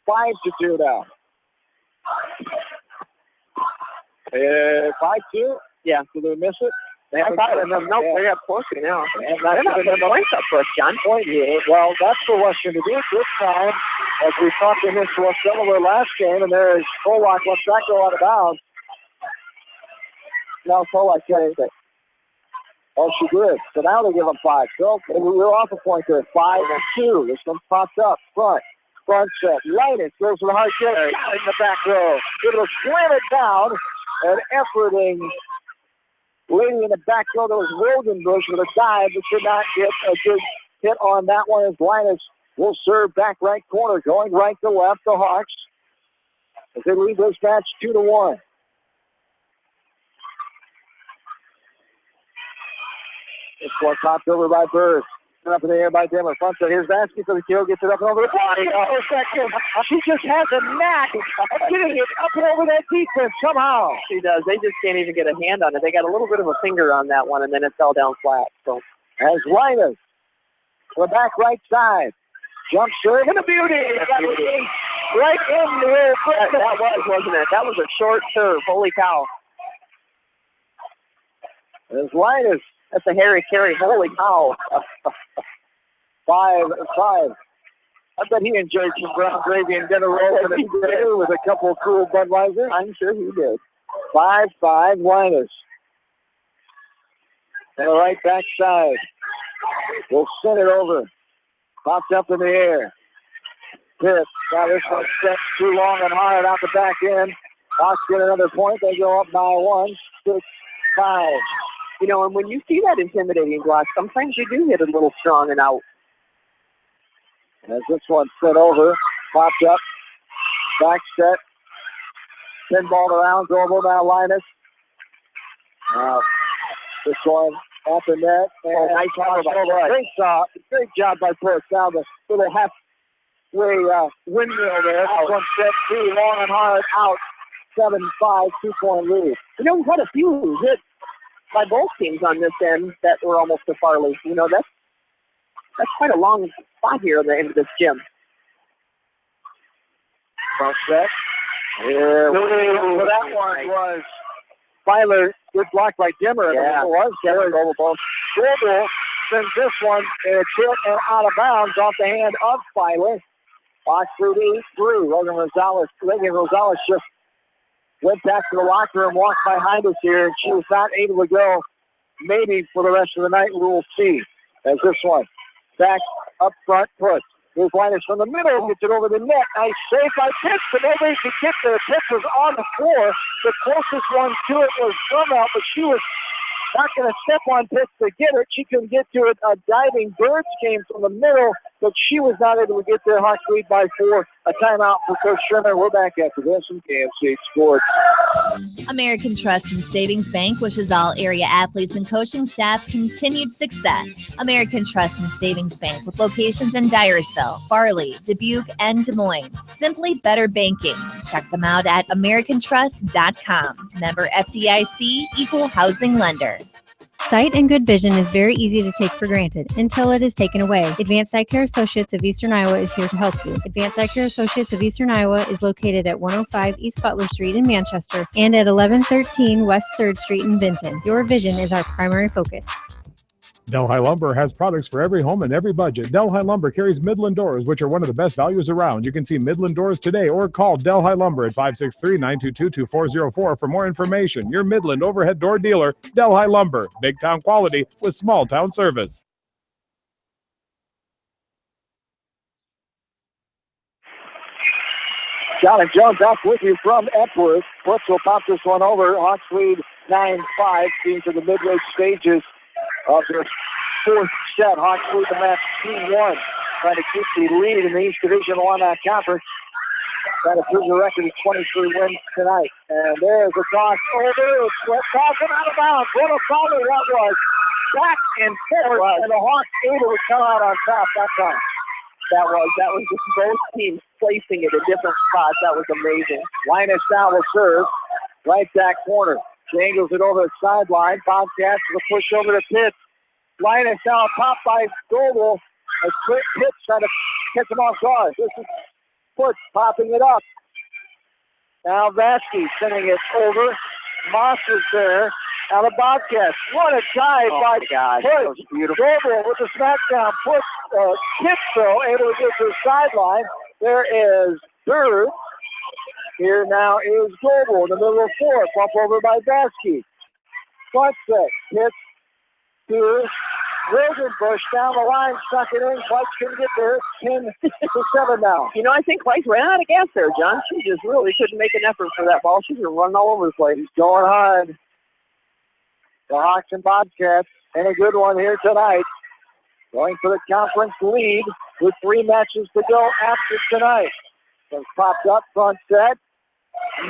5-2 now. 5-2? Yeah. Did they miss it? They got closer now. And they're not putting the points up for us, John. Well, that's for Western Dubuque this time. As we talked to him for West Delaware last game, and there is Pollock lets that go out of bounds. Now Pollock gets it. Oh, she did. So now they give them 5. So we're off a point there. 5-2. This one pops up front. Front set. Linus goes for the hard hit. Got it in the back row. It'll slam it down. An efforting lady in the back row. That was Wildenbush with a dive, but could not get a good hit on that one as Linus will serve back right corner. Going right to left, the Hawks, as they lead this match 2-1. This one popped over by Bird. Up in the air by Dimmer. Front set. Here's Vansky for the kill. Gets it up and over the body. Oh, second. She just has a knack of getting it up and over that defense somehow. She does. They just can't even get a hand on it. They got a little bit of a finger on that one, and then it fell down flat. So as Linus, the back right side. Jump serve and a beauty. That was right in the air. That was, wasn't it? That was a short serve. Holy cow. As Linus. That's a hairy carry. Holy cow. 5-5. I bet he enjoyed some brown gravy and dinner roll with a couple of cool Budweisers. I'm sure he did. 5-5 Linus. And the right back side. We'll send it over. Pops up in the air. Pitt. Now this one set too long and hard out the back end. Hawks get another point. They go up by 1-6-5. You know, and when you see that intimidating block, sometimes you do hit a little strong and out. As this one set over, popped up, back set, pinball around, dribble now Linus. This one at the net, and nice great job by Perth. Now the little halfway windmill there. This one set too long and hard out. 7-5, 2-point lead. You know, we've had a few hits by both teams on this end that were almost to Farley. You know, that's quite a long spot here at the end of this gym. Front set. Yeah, so that one was Filer. Good block by Dimmer. Yeah, it was. Global sends this one and it's hit and out of bounds off the hand of Filer. Box 3-3. Logan Rosales just went back to the locker room, walked behind us here, and she was not able to go maybe for the rest of the night. We will see. As this one back up front push. Here's Linus from the middle, gets it over the net. Nice save by Pitts, but nobody could get there. Pitts was on the floor. The closest one to it was Drummond, but she was Not going to step on Pitts to get it. She couldn't get to it. A diving Birds came from the middle, but she was not able to get there. Hawks lead by 4. A timeout for Coach Sherman. We're back after this from KMC Sports. American Trust and Savings Bank wishes all area athletes and coaching staff continued success. American Trust and Savings Bank with locations in Dyersville, Farley, Dubuque, and Des Moines. Simply better banking. Check them out at americantrust.com. Member FDIC, equal housing lender. Sight and good vision is very easy to take for granted until it is taken away. Advanced Eye Care Associates of Eastern Iowa is here to help you. Advanced Eye Care Associates of Eastern Iowa is located at 105 East Butler Street in Manchester and at 1113 West 3rd Street in Vinton. Your vision is our primary focus. Delhi Lumber has products for every home and every budget. Delhi Lumber carries Midland doors, which are one of the best values around. You can see Midland doors today or call Delhi Lumber at 563-922-2404 for more information. Your Midland overhead door dealer, Delhi Lumber. Big town quality with small town service. John Jones back with you from Epworth. Brooks will pop this one over. Hawks lead 9-5 into the midway stages of their 4th set. Hawks lead the match 2-1. Trying to keep the lead in the East Division I Conference. Trying to prove the record of 23 wins tonight. And there's a toss over. It's tossing out of bounds. What a foul that was. Back and forth. And the Hawks able to come out on top that time. That was just both teams placing it in different spots. That was amazing. Linus now will serve. Right back corner. Angles it over the sideline. Bobcats with a push over to Pitts. Linus now popped by Goebel. A quick Pitts trying to catch him off guard. This is Pitts popping it up. Now Vasky sending it over. Moss is there. Now the Bobcats. What a dive by Pitts. That was beautiful. Goebel with the smackdown. Pitts though able to get to the sideline. There is Bird. Here now is Goebel in the middle of 4. Bump over by Vasky. Front set. Pitts to Rosenbush down the line. Stuck it in. White couldn't get there. 10-7 now. You know, I think White ran out of gas there, John. She just really couldn't make an effort for that ball. She's been running all over the place. He's going hard. The Hawks and Bobcats. And a good one here tonight. Going for the conference lead with 3 matches to go after tonight. So popped up front set.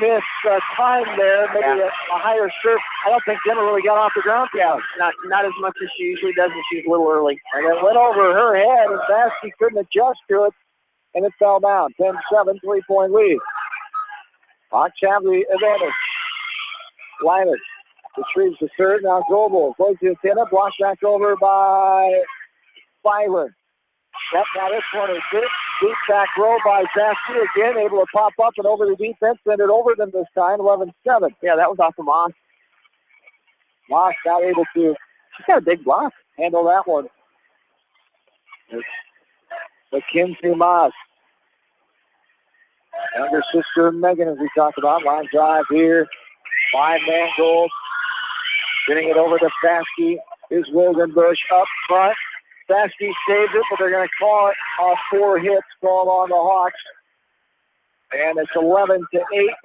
Missed time there, maybe a higher serve. I don't think Gemma really got off the ground. Yeah, not as much as she usually does, and she's a little early. And it went over her head, and Vasky couldn't adjust to it, and it fell down. 10-7, 3-point lead. Hawks have the advantage. Linus retrieves the third. Now Goebel goes to the pin-up, blocked back over by Byron. Yep, now this one is good. Deep back row by Vasky again, able to pop up and over the defense, send it over them this time, 11-7. Yeah, that was off of Moss. Moss not able to, she's got a big block, handle that one. Mackenzie Moss. Younger sister Megan, as we talked about, line drive here. 5-man goal. Getting it over to Vasky is Wildenbush up front. Vasky saves it, but they're going to call it on 4 hits, called on the Hawks. And it's 11-8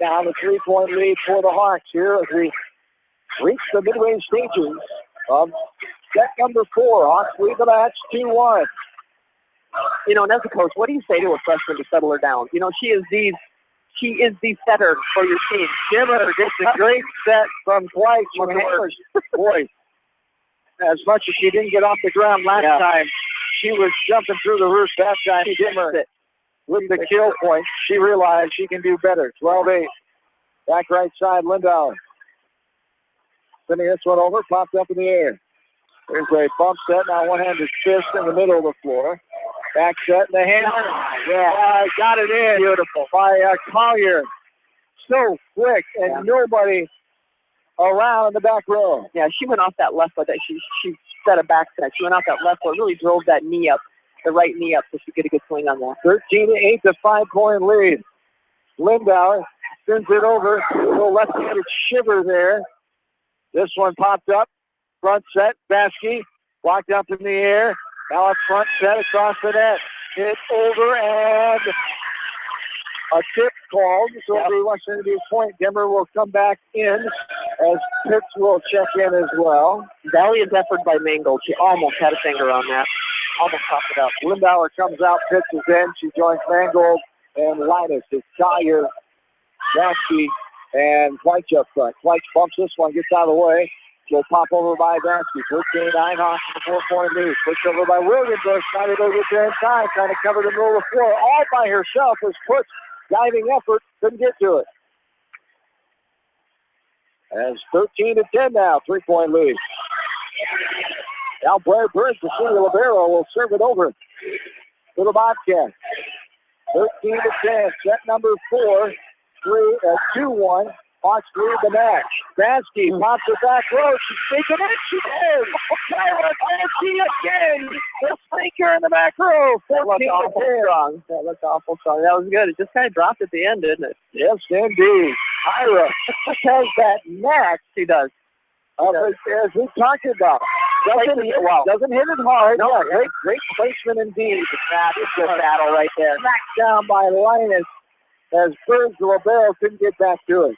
now, the 3-point lead for the Hawks here as we reach the midway stages of set number 4. Hawks lead the match 2-1. You know, and as a coach, what do you say to a freshman to settle her down? You know, she is the setter for your team. Jimmer gets a great set from Dwight. Boy, as much as she didn't get off the ground last time, she was jumping through the roof that time. Jimmer with the kill point. She realized she can do better. 12-8. Back right side, Lindauer. Sending this one over, popped up in the air. There's a bump set. Now one-handed fist in the middle of the floor. Back set in the hand. Yeah, got it in. Beautiful. By Collier. So quick, and nobody around in the back row. Yeah, she went off that left foot. She set a back set. She went off that left foot, really drove that knee up, the right knee up, so she could get a good swing on that. 13-8, the 5-point lead. Lindauer sends it over. A little left-handed shiver there. This one popped up. Front set, Vasky. Blocked up in the air. Now a front set across the net. Hit over and a tip called. So it'll be Western Dubuque point. Denver will come back in as Pitts will check in as well. Valiant effort by Mangold. She almost had a finger on that. Almost popped it up. Lindauer comes out, Pitts is in. She joins Mangold and Linus. It's Collier, Vansky, and Fleich up front. Fleich bumps this one, gets out of the way. She'll pop over by Vansky. 13-9 Hawks in the 4-point lead. Pushed over by Williamsburg. Trying to go get there in time. Trying to cover the middle of the floor. All by herself as Puts diving effort. Couldn't get to it. And it's 13-10 now. 3-point lead. Now Blair Burns, the senior libero, will serve it over to the Bobcats. 13-10. Set number 4. 2-1. Hawks lead the match. Vansky pops it back row. She's taking it. She is. Tyra Vansky again. The flanker in the back row. 14-10. That looked awful strong. That was good. It just kind of dropped at the end, didn't it? Yes, indeed. Tyra has that knack. She does. As we talked about. Doesn't hit it hard. No, yeah, great placement indeed. That is a battle right there. Smacked down by Linus as Burns, the libero, couldn't get back to it.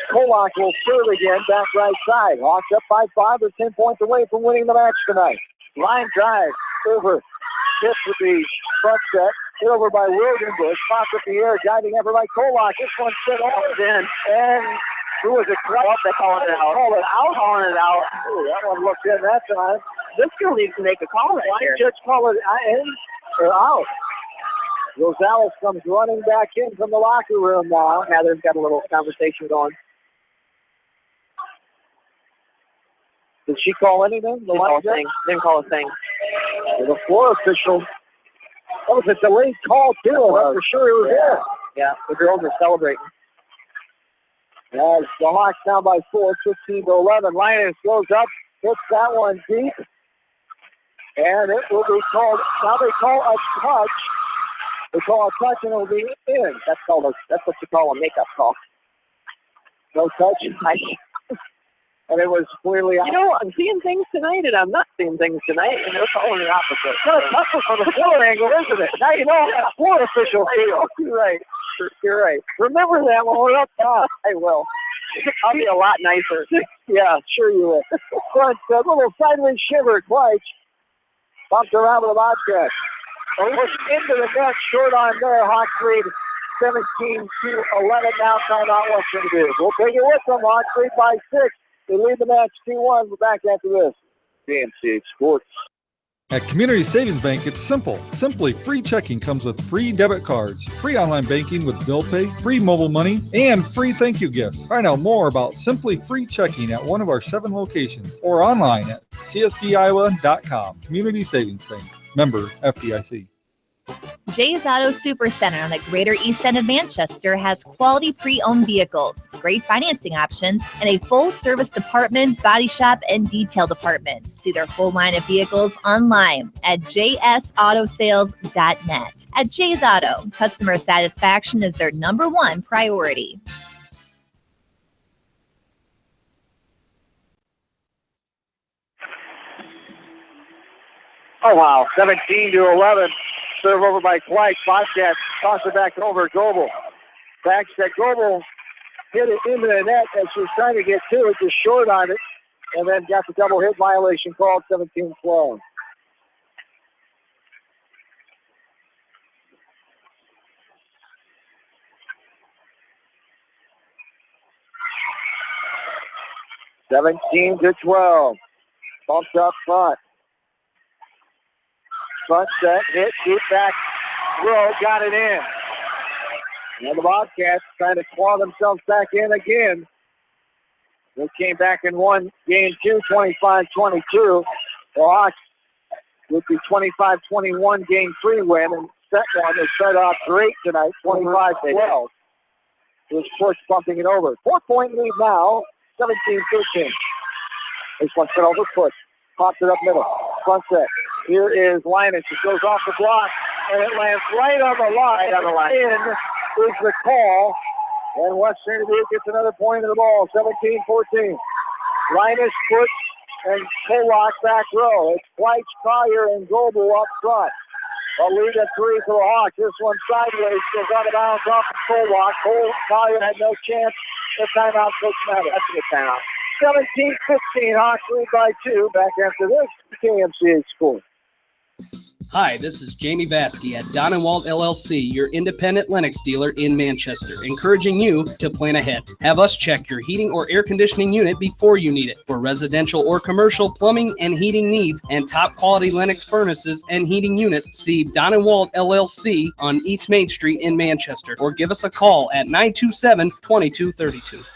Kolak will serve again, back right side. Hawks up by 5 or 10 points away from winning the match tonight. Line drive over. This would be front set. Hit over by Williamsburg. Pops up the air, diving effort by Kolak. This one set off in. And who was it? Oh, they're calling it out. Calling it out. Ooh, that one looked in that time. This girl needs to make a call right here. Judge call it in or out. Rosales comes running back in from the locker room now. Heather's got a little conversation going. Did she call anything? Didn't call a thing. The floor official. That was a delayed call, too. I'm not for sure he was there. Yeah, the girls are celebrating. As the Hawks now by 4, 15-11. Linus goes up, hits that one deep. And it will be called, now they call a touch. They call a touch and it will be in. That's what you call a makeup call. No touch. And it was clearly out. You know, I'm seeing things tonight and I'm not seeing things tonight, and they're calling the opposite. It's kind of tougher from the floor angle, isn't it? Now you know how floor official feels. You're right. You're right. Remember that when we're up top. I will. I'll be a lot nicer. Yeah, sure you will. Front, a little sideways shiver, Fleich. Bumped around with the Bobcats. Pushed into the net, short on there. Hawks lead 17-11 now. Timeout Western Dubuque. We'll take it with them. Hawks lead by 6. They lead the match 2-1. We're back after this. GMC Sports. At Community Savings Bank, it's simple. Simply Free Checking comes with free debit cards, free online banking with bill pay, free mobile money, and free thank you gifts. Find out more about Simply Free Checking at one of our 7 locations or online at csbiowa.com. Community Savings Bank. Member FDIC. Jay's Auto Supercenter on the Greater East End of Manchester has quality pre-owned vehicles, great financing options, and a full-service department, body shop, and detail department. See their full line of vehicles online at jsautosales.net. At Jay's Auto, customer satisfaction is their #1 priority. Oh, wow. 17-11. Serve over by Fleich. Bobcats toss it back over Goebel. Back set. Goebel hit it into the net as she was trying to get to it, just short on it, and then got the double hit violation called. 17-12. (17-12). Bumped up front. Front set, hit, deep back row, got it in. And the Bobcats trying to claw themselves back in again. They came back and won game 2, 25-22. The Hawks with the 25-21 game 3 win, and set one they set off great tonight, 25-12. It was Push bumping it over. 4-point lead now, 17-13. This one set over Push. Pops it up middle. Front set. Here is Linus. It goes off the block, and it lands right on the line. In is the call. And Western Dubuque gets another point of the ball. 17-14. Linus, Push, and Kolak back row. It's Fleich, Collier, and Goebel up front. A lead at 3 for the Hawks. This one sideways goes out of bounds off of Kolak. Collier had no chance, the timeout, Coach Maddox. That's a good timeout. 17-15, Hawks lead by 2. Back after this, KMCA score. Hi, this is Jamie Vasky at Don & Walt LLC, your independent Lennox dealer in Manchester, encouraging you to plan ahead. Have us check your heating or air conditioning unit before you need it. For residential or commercial plumbing and heating needs and top quality Lennox furnaces and heating units, see Don & Walt LLC on East Main Street in Manchester, or give us a call at 927-2232.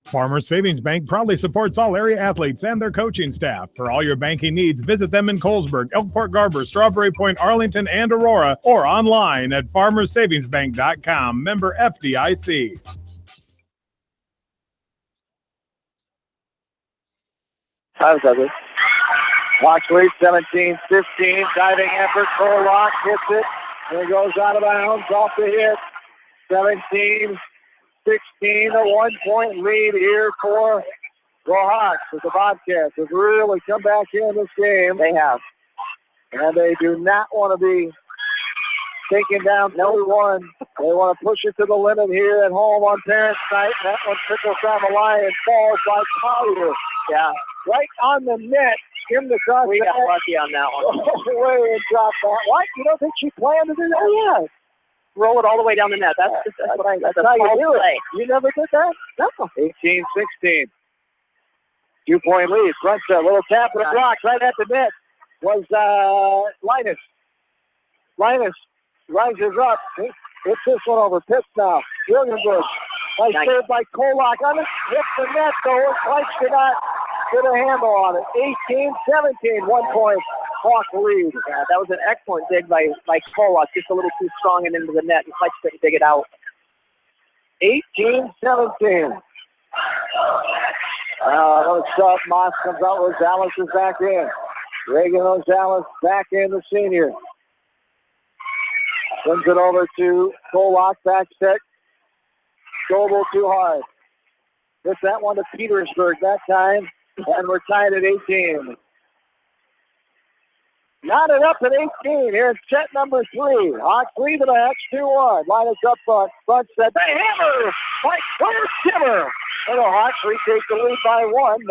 Farmers Savings Bank proudly supports all area athletes and their coaching staff. For all your banking needs, visit them in Colesburg, Elkport Garber, Strawberry Point, Arlington, and Aurora, or online at farmersavingsbank.com. Member FDIC. Time's up. Hawks lead 17-15. Diving effort. Corlock hits it. And it goes out of bounds off the hit. 17-16, a 1-point lead here for the Hawks. As the Bobcats have really come back in this game. They have. And they do not want to be taken down 2-1. They want to push it to the limit here at home on Parents' Night. That one trickles down the line and falls by Collier. Yeah. Right on the net. Skimmed across. We got lucky on that one. Away and dropped that. What? You don't think she planned to do that? Oh, yeah. Roll it all the way down the net. That's how you do it. You never did that? No. 18-16. 2-point lead. Front set. Little tap of the block right at the net was Linus. Linus rises up. Hits this one over. Pitts now. Williamsburg. Nice serve by Kolak on it. Hits the net though. Pikes did not get a handle on it. 18-17. 1 point. Hawk lead. Yeah, that was an excellent dig by Kolak. Just a little too strong and into the net. And Pikes couldn't dig it out. 18-17. Another shot. Moss comes out. Rosales is back in. Reagan Rosales back in, the senior. Sends it over to Kolak. Back set. Goebel too hard. Hits that one to Petersburg that time. And we're tied at 18. Knotted up at 18 here in set number 3. Hawks lead the match 2-1. Linus up front. Front set. The hammer by Claire Timmer. And the Hawks retake the lead by 1.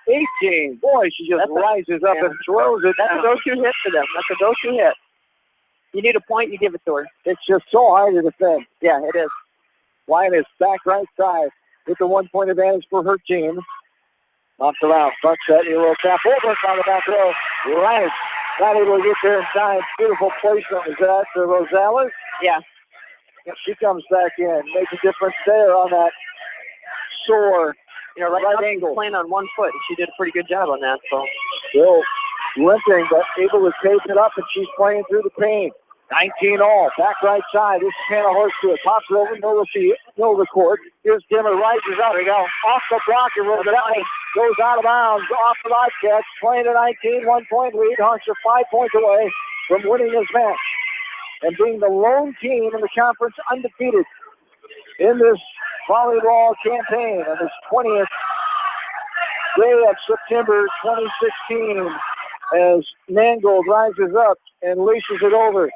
19-18. Boy, she just rises up and throws it. That's a go-to hit for them. That's a go-to hit. You need a point, you give it to her. It's just so hard to defend. Yeah, it is. Linus back right side with the 1 point advantage for her team. Off the round. Front set. Here will tap over on the back row. Linus not able to get there in time. Beautiful placement. Is that to Rosales? Yeah. And she comes back in. Makes a difference there on that sore right angle. Playing on 1 foot, and she did a pretty good job on that. So still limping, but able to tape it up, and she's playing through the pain. 19 all. Back right side. This is Hannah Horst to it. Pops it over. Middle of the court. Here's Dimmer. Rises up. There you go. Off the block. And goes out of bounds. Off the Bobcats. Playing a 19. 1 point lead. Hawks are 5 points away from winning this match. And being the lone team in the conference undefeated in this volleyball campaign on this 20th day of September 2016 as Mangold rises up and laces it over.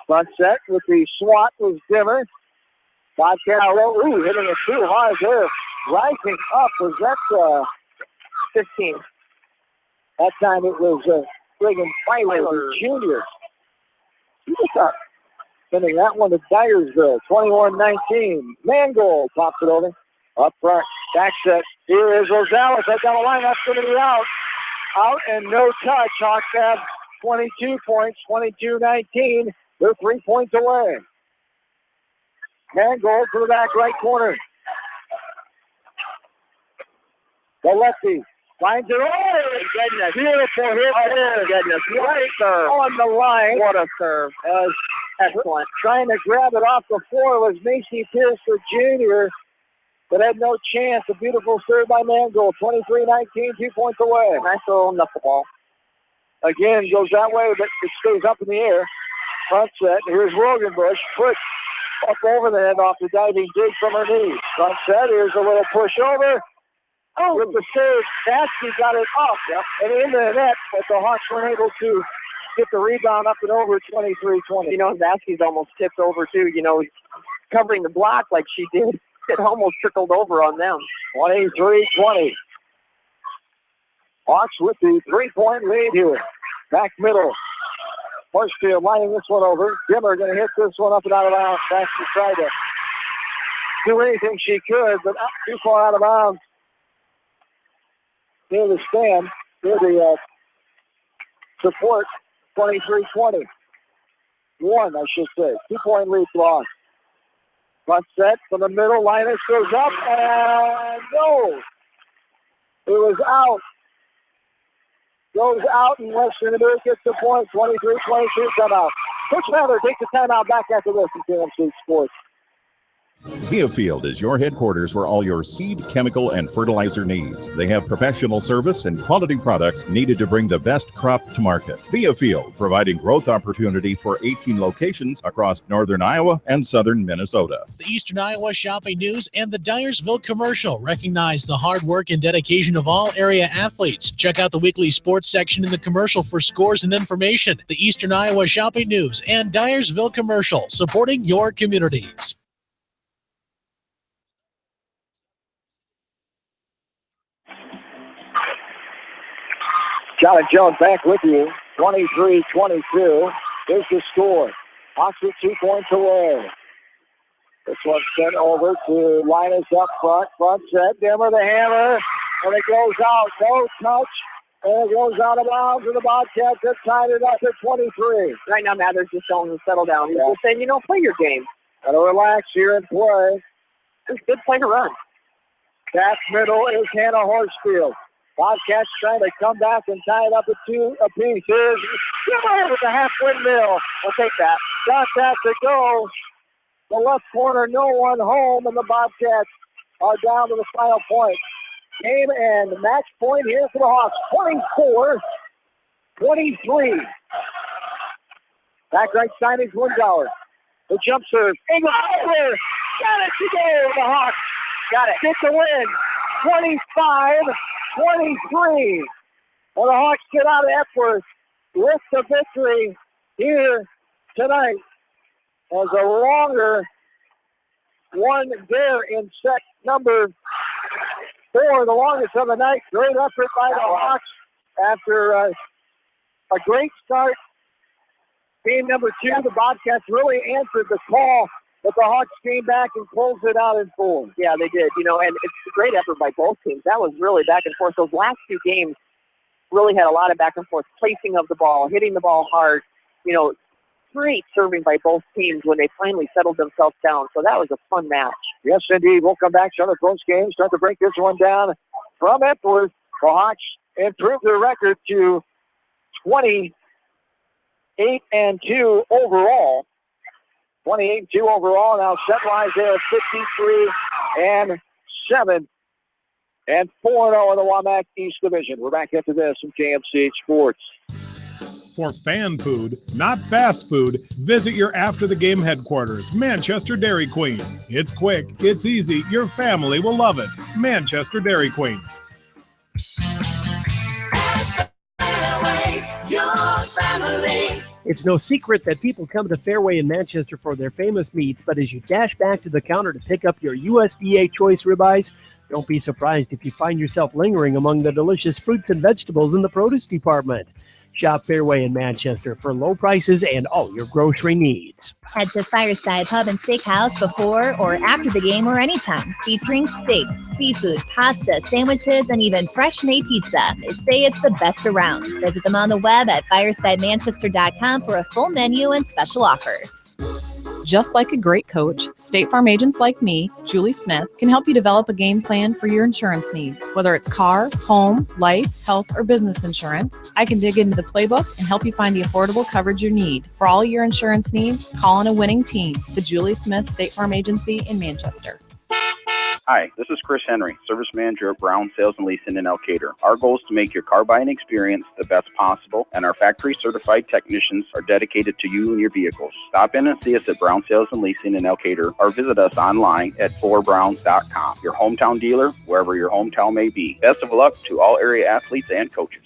Front set with the swat was Dimmer. Bobcat hitting it too hard there. Rising up was that 15. That time it was friggin' Filer Jr. Look up. Sending that one to Dyersville. 21-19. Mangold pops it over. Up front. Back set. Here is Rosales. Right down the line. That's going to be out. Out and no touch. Hawks have 22 points. 22-19. They're 3 points away. Mangold to the back right corner. The lefty finds it. Oh, goodness. Beautiful hit. Oh, goodness. Right serve. On the line. What a serve. Excellent. Trying to grab it off the floor was Macy Piercer Jr., but had no chance. A beautiful serve by Mangold. 23-19, 2 points away. Nice little knuckleball. Again, goes that way, but it stays up in the air. Front set. Here's Rogenbush. Push up over the head off the diving dig from her knee. Front set. Here's a little push over. Oh, with the serve, Vasky got it off and into the net, but the Hawks weren't able to get the rebound up and over 23-20. Vasky's almost tipped over too. covering the block like she did, it almost trickled over on them. 23-20. Hawks with the 3-point lead here. Back middle. Horsfield lining this one over. Dimmer going to hit this one up and out of bounds. Baxter tried to do anything she could, but not too far out of bounds. Near the stand, near the support, 23-20. One, I should say. 2-point lead lost. Front set from the middle. Linus goes up, and no! It was out. Goes out, and Western Dubuque gets the point. 23-22 timeout. Coach Mather takes the timeout back after this in KMC Sports. Viafield is your headquarters for all your seed, chemical, and fertilizer needs. They have professional service and quality products needed to bring the best crop to market. Viafield, providing growth opportunity for 18 locations across northern Iowa and southern Minnesota. The Eastern Iowa Shopping News and the Dyersville Commercial recognize the hard work and dedication of all area athletes. Check out the weekly sports section in the commercial for scores and information. The Eastern Iowa Shopping News and Dyersville Commercial, supporting your communities. Charlie Jones back with you. 23-22 is the score. Hawks with 2 points away. This one's sent over to Linus up front. Front set. Dimmer the hammer. And it goes out. No touch. And it goes out of bounds. And the Bobcats have tied it up at 23. Right now, Mathers just telling them to settle down. He's just saying, play your game. Gotta relax here and play. It's a good play to run. Back middle is Hannah Horsfield. Bobcats trying to come back and tie it up at 2 apiece. Here's Dimmer with the half windmill. We'll take that. Got that to go. The left corner, no one home, and the Bobcats are down to the final point. Game and match point here for the Hawks. 24-23. Back right side is Lindauer. The jump serve. English over. Got it to go. The Hawks got it. Get the win. 25-23. Well, the Hawks get out of Epworth with the victory here tonight as a longer one there in set number 4, the longest of the night. Great effort by the Hawks after a great start. Game number 2, the Bobcats really answered the call, but the Hawks came back and closed it out in 4. Yeah, they did. And it's a great effort by both teams. That was really back and forth. Those last 2 games really had a lot of back and forth, placing of the ball, hitting the ball hard. Great serving by both teams when they finally settled themselves down. So that was a fun match. Yes, indeed. We'll come back to another close game. Start to break this one down from Epworth. The Hawks improved their record to 28-2 overall. 28-2 overall. Now set-wise there at 53-7 and 4-0 in the WAMAC East Division. We're back after this from KMC Sports. For fan food, not fast food, visit your after-the-game headquarters, Manchester Dairy Queen. It's quick, it's easy, your family will love it. Manchester Dairy Queen. Your family. It's no secret that people come to Fairway in Manchester for their famous meats, but as you dash back to the counter to pick up your USDA choice ribeyes, don't be surprised if you find yourself lingering among the delicious fruits and vegetables in the produce department. Shop Fairway in Manchester for low prices and all your grocery needs. Head to Fireside Pub and Steakhouse before or after the game or anytime, featuring steaks, seafood, pasta, sandwiches, and even fresh-made pizza. They say it's the best around. Visit them on the web at firesidemanchester.com for a full menu and special offers. Just like a great coach, State Farm agents like me, Julie Smith, can help you develop a game plan for your insurance needs. Whether it's car, home, life, health, or business insurance, I can dig into the playbook and help you find the affordable coverage you need. For all your insurance needs, call on a winning team, the Julie Smith State Farm Agency in Manchester. Hi, this is Chris Henry, Service Manager of Brown Sales and Leasing in Elkader. Our goal is to make your car buying experience the best possible, and our factory-certified technicians are dedicated to you and your vehicles. Stop in and see us at Brown Sales and Leasing in Elkader, or visit us online at forbrowns.com. Your hometown dealer, wherever your hometown may be. Best of luck to all area athletes and coaches.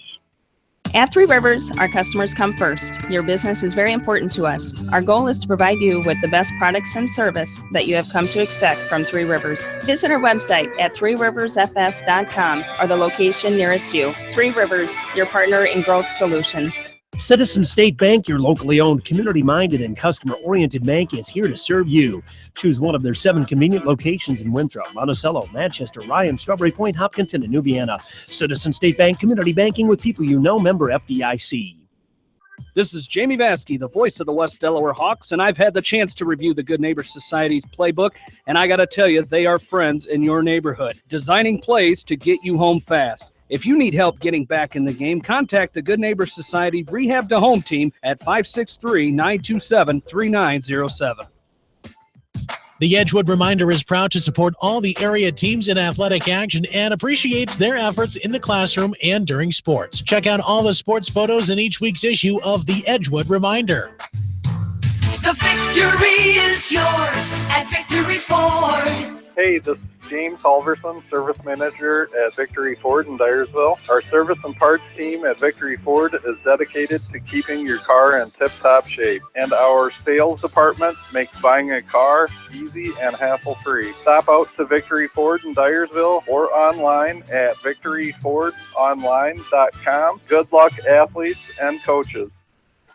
At Three Rivers, our customers come first. Your business is very important to us. Our goal is to provide you with the best products and service that you have come to expect from Three Rivers. Visit our website at threeriversfs.com or the location nearest you. Three Rivers, your partner in growth solutions. Citizen State Bank, your locally owned, community-minded, and customer-oriented bank, is here to serve you. Choose one of their 7 convenient locations in Winthrop, Monticello, Manchester, Ryan, Strawberry Point, Hopkinton, and Nubiana. Citizen State Bank, community banking with people you know, member FDIC. This is Jamie Vaskey, the voice of the West Delaware Hawks, and I've had the chance to review the Good Neighbor Society's playbook, and I got to tell you, they are friends in your neighborhood, designing plays to get you home fast. If you need help getting back in the game, contact the Good Neighbor Society Rehab to Home team at 563-927-3907. The Edgewood Reminder is proud to support all the area teams in athletic action and appreciates their efforts in the classroom and during sports. Check out all the sports photos in each week's issue of the Edgewood Reminder. The victory is yours at Victory Ford. Hey, this is James Halverson, Service Manager at Victory Ford in Dyersville. Our service and parts team at Victory Ford is dedicated to keeping your car in tip-top shape. And our sales department makes buying a car easy and hassle-free. Stop out to Victory Ford in Dyersville or online at victoryfordonline.com. Good luck, athletes and coaches.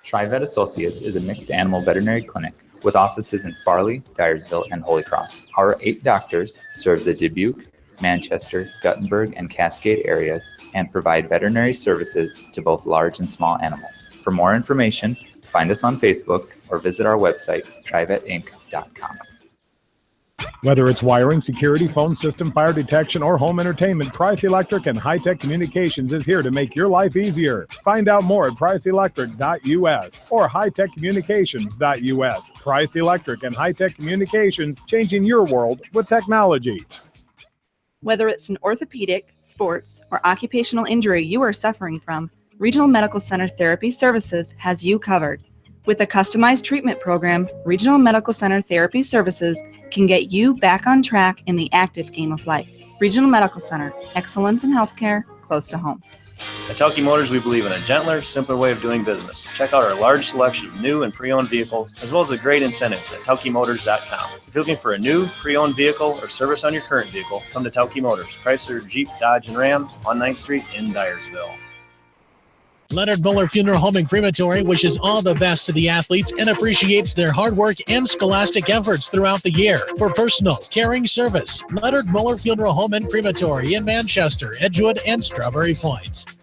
TriVet Associates is a mixed animal veterinary clinic with offices in Farley, Dyersville, and Holy Cross. Our 8 doctors serve the Dubuque, Manchester, Guttenberg, and Cascade areas and provide veterinary services to both large and small animals. For more information, find us on Facebook or visit our website, trivetinc.com. Whether it's wiring, security, phone system, fire detection, or home entertainment, Price Electric and High Tech Communications is here to make your life easier. Find out more at priceelectric.us or hightechcommunications.us. Price Electric and High Tech Communications, changing your world with technology. Whether it's an orthopedic, sports, or occupational injury you are suffering from, Regional Medical Center Therapy Services has you covered. With a customized treatment program, Regional Medical Center Therapy Services can get you back on track in the active game of life. Regional Medical Center, excellence in healthcare, close to home. At Telke Motors, we believe in a gentler, simpler way of doing business. Check out our large selection of new and pre-owned vehicles, as well as the great incentives at TelkeMotors.com. If you're looking for a new, pre-owned vehicle or service on your current vehicle, come to Telke Motors, Chrysler, Jeep, Dodge, and Ram on 9th Street in Dyersville. Leonard Muller Funeral Home and Crematory wishes all the best to the athletes and appreciates their hard work and scholastic efforts throughout the year. For personal, caring service, Leonard Muller Funeral Home and Crematory in Manchester, Edgewood, and Strawberry Point.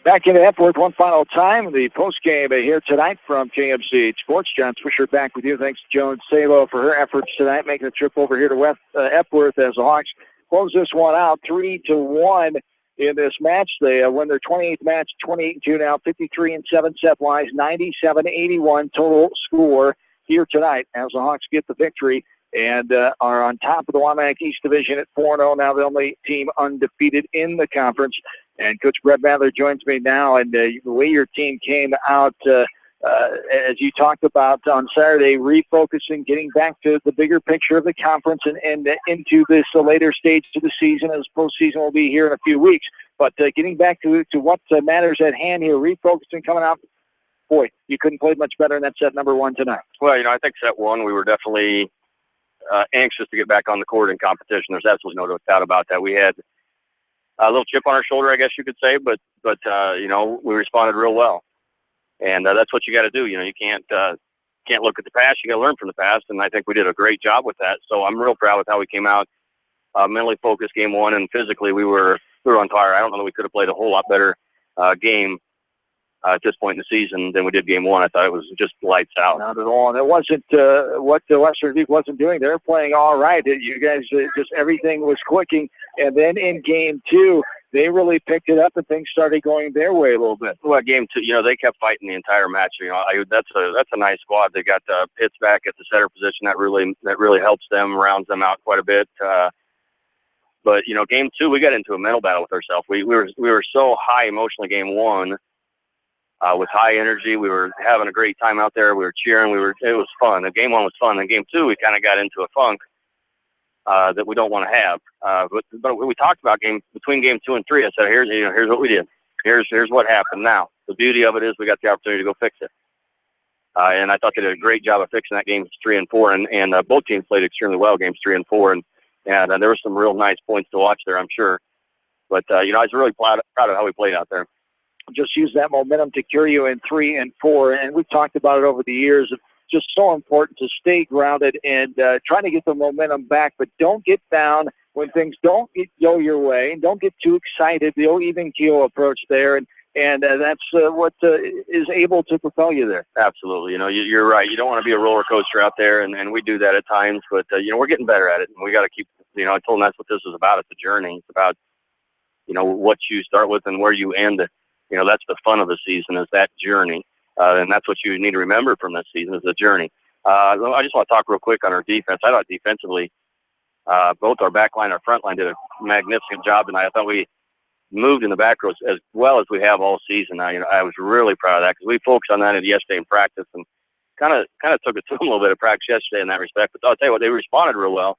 Back into Epworth one final time. The postgame here tonight from KMC Sports. John Swisher back with you. Thanks to Joan Salo for her efforts tonight, making the trip over here to Epworth as the Hawks close this one out 3-1 in this match. They win their 28th match, 28-2 now, 53-7 set-wise, 97-81 total score here tonight as the Hawks get the victory and are on top of the Wamack East Division at 4-0. Now the only team undefeated in the conference. And Coach Brett Mather joins me now, and the way your team came out, as you talked about on Saturday, refocusing, getting back to the bigger picture of the conference and into this later stage of the season, as postseason will be here in a few weeks. But getting back to what matters at hand here, refocusing, coming out, boy, you couldn't play much better in that set number 1 tonight. Well, I think set 1, we were definitely anxious to get back on the court in competition. There's absolutely no doubt about that. We had a little chip on our shoulder, I guess you could say, but we responded real well, and that's what you got to do. You can't look at the past. You got to learn from the past, and I think we did a great job with that. So I'm real proud with how we came out, mentally focused game 1, and physically we were on fire. I don't know that we could have played a whole lot better game at this point in the season than we did game 1. I thought it was just lights out. Not at all. And it wasn't what the Western Dubuque wasn't doing. They were playing all right. You guys, just everything was clicking. And then in game 2, they really picked it up and things started going their way a little bit. Well, game 2, they kept fighting the entire match. That's a nice squad. They got Pitts back at the center position. That really helps them, rounds them out quite a bit. But game 2, we got into a mental battle with ourselves. We were so high emotionally game 1. With high energy, we were having a great time out there. We were cheering. It was fun. The game 1 was fun. And game 2, we kind of got into a funk. that we don't want to have. But we talked about between game 2 and 3. I said, here's what we did. Here's what happened. Now the beauty of it is we got the opportunity to go fix it. And I thought they did a great job of fixing that games 3 and 4, and both teams played extremely well games 3 and 4, and there were some real nice points to watch there, I'm sure. But I was really proud of how we played out there. Just use that momentum to carry you in 3 and 4, and we've talked about it over the years. Just so important to stay grounded and try to get the momentum back, but don't get down when things don't go your way, and don't get too excited. The old even keel approach there, and that's what is able to propel you there. Absolutely. You're right. You don't want to be a roller coaster out there, and we do that at times, but we're getting better at it, and we got to keep. I told them that's what this is about. It's a journey. It's about what you start with and where you end. That's the fun of the season, is that journey. And that's what you need to remember from this season, is the journey. I just want to talk real quick on our defense. I thought defensively, both our back line and our front line did a magnificent job tonight. I thought we moved in the back rows as well as we have all season. I was really proud of that, because we focused on that yesterday in practice, and kind of took it to them a little bit of practice yesterday in that respect. But I'll tell you what, they responded real well,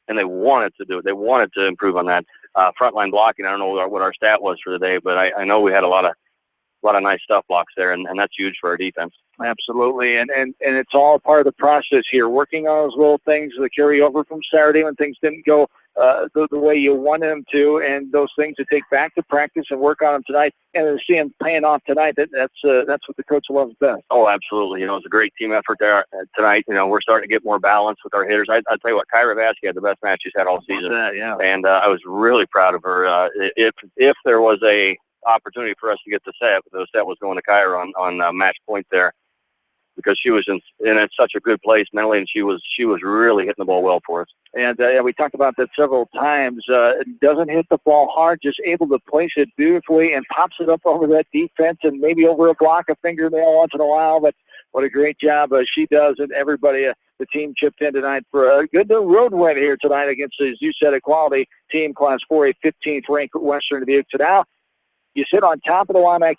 and they wanted to do it. They wanted to improve on that. Frontline blocking, I don't know what our stat was for the day, but I know we had a lot of nice stuff blocks there, and that's huge for our defense. Absolutely, and it's all part of the process here, working on those little things that carry over from Saturday when things didn't go the way you wanted them to, and those things to take back to practice and work on them tonight, and to see them paying off tonight. That's what the coach loves best. Oh, absolutely. It was a great team effort there tonight. We're starting to get more balance with our hitters. I'll tell you what, Kyra Vasky had the best match she's had all season. Yeah. And I was really proud of her. If there was a opportunity for us to get the set was going to Kyra on match point there, because she was in such a good place mentally, and she was really hitting the ball well for us. And we talked about that several times. Doesn't hit the ball hard, just able to place it beautifully, and pops it up over that defense and maybe over a block, a fingernail once in a while. But what a great job she does, and everybody, the team chipped in tonight for a good road win here tonight against, as you said, a quality team, Class 4A, 15th ranked Western Dubuque. So now you sit on top of the WAMAC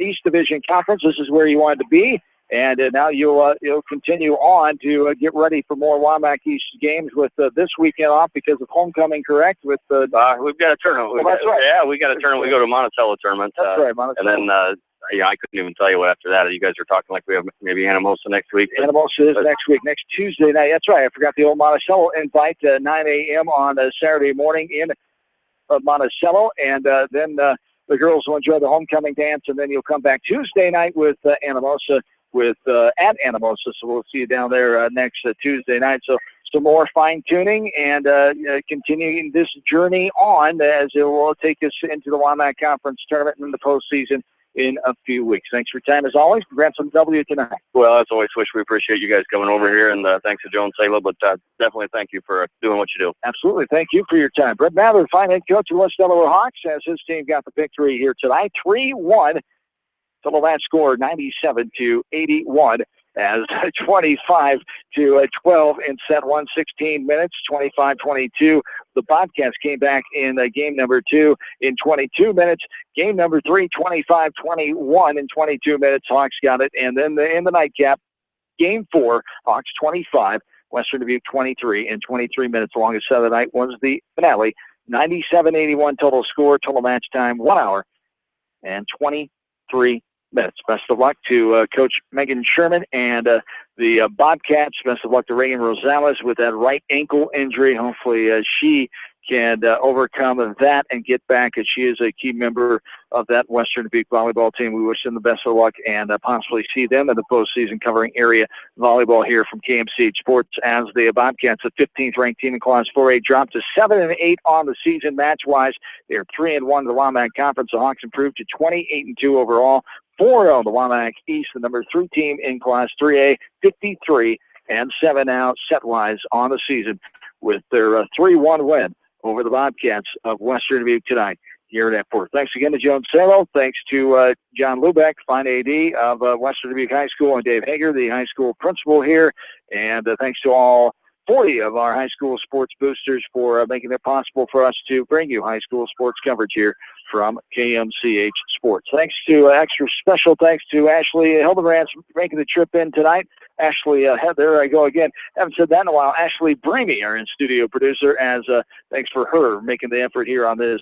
East Division Conference. This is where you wanted to be. And now you'll continue on to get ready for more WAMAC East games with this weekend off because of homecoming, correct? With we've got a tournament. That's right. Yeah, we got a tournament. We go to Monticello tournament. That's right, Monticello. And then, I couldn't even tell you what after that. You guys are talking like we have maybe Anamosa next week. Anamosa is next week, next Tuesday night. That's right. I forgot the old Monticello invite, 9 a.m. on Saturday morning in Monticello. And then the girls will enjoy the homecoming dance, and then you'll come back Tuesday night with Anamosa. At Anamosa, so we'll see you down there next Tuesday night. So some more fine-tuning and continuing this journey on as it will take us into the WAMAC Conference Tournament and the postseason in a few weeks. Thanks for your time, as always. Congrats on W tonight. Well, as always, Swish, we appreciate you guys coming over here, and thanks to Joe and Sala, but definitely thank you for doing what you do. Absolutely. Thank you for your time. Brett Mather, fine head coach of West Delaware Hawks, as his team got the victory here tonight, 3-1. Total match score 97-81 as 25-12 in set 1, 16 minutes, 25-22. The Bobcats came back in game number 2 in 22 minutes. Game number 3, 25-21 in 22 minutes. Hawks got it. And then in the nightcap, game 4, Hawks 25, Western Dubuque 23 in 23 minutes. The longest set of the night was the finale. 97-81 total score, total match time, 1 hour and 23 minutes. Best of luck to Coach Megan Sherman and the Bobcats. Best of luck to Reagan Rosales with that right ankle injury. Hopefully she can overcome that and get back, as she is a key member of that Western Dubuque volleyball team. We wish them the best of luck and possibly see them in the postseason covering area volleyball here from KMCH Sports, as the Bobcats, the 15th ranked team in Class 4A, dropped to 7-8 on the season match-wise. They're 3-1 in the WAMAC Conference. The Hawks improved to 28-2 overall. 4-0 the WAMAC East, the number 3 team in Class 3A, 53-7 now set-wise on the season with their 3-1 win over the Bobcats of Western Dubuque tonight here at F4. Thanks again to Joan Salo. Thanks to John Lubeck, fine AD of Western Dubuque High School, and Dave Hager, the high school principal here. And thanks to all 40 of our high school sports boosters for making it possible for us to bring you high school sports coverage here from KMCH Sports. Thanks to extra special thanks to Ashley Hildebrand making the trip in tonight. Ashley, there I go again. Haven't said that in a while. Ashley Bramey, our in-studio producer, as thanks for her making the effort here on this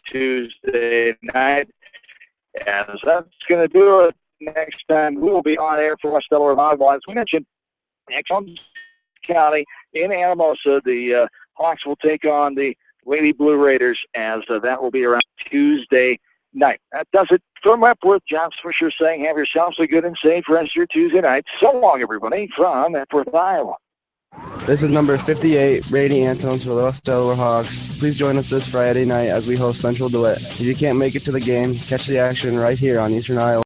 Tuesday night. And that's going to do it. Next time we will be on air for West Delaware Volleyball. As we mentioned, next Holmes County in Anamosa, the Hawks will take on the Lady Blue Raiders, as that will be around Tuesday night. That does it from Epworth. John Swisher saying, have yourselves a good and safe rest of your Tuesday night. So long, everybody, from Epworth, Iowa. This is number 58, Brady Antones for the West Delaware Hawks. Please join us this Friday night as we host Central DeWitt. If you can't make it to the game, catch the action right here on Eastern Iowa.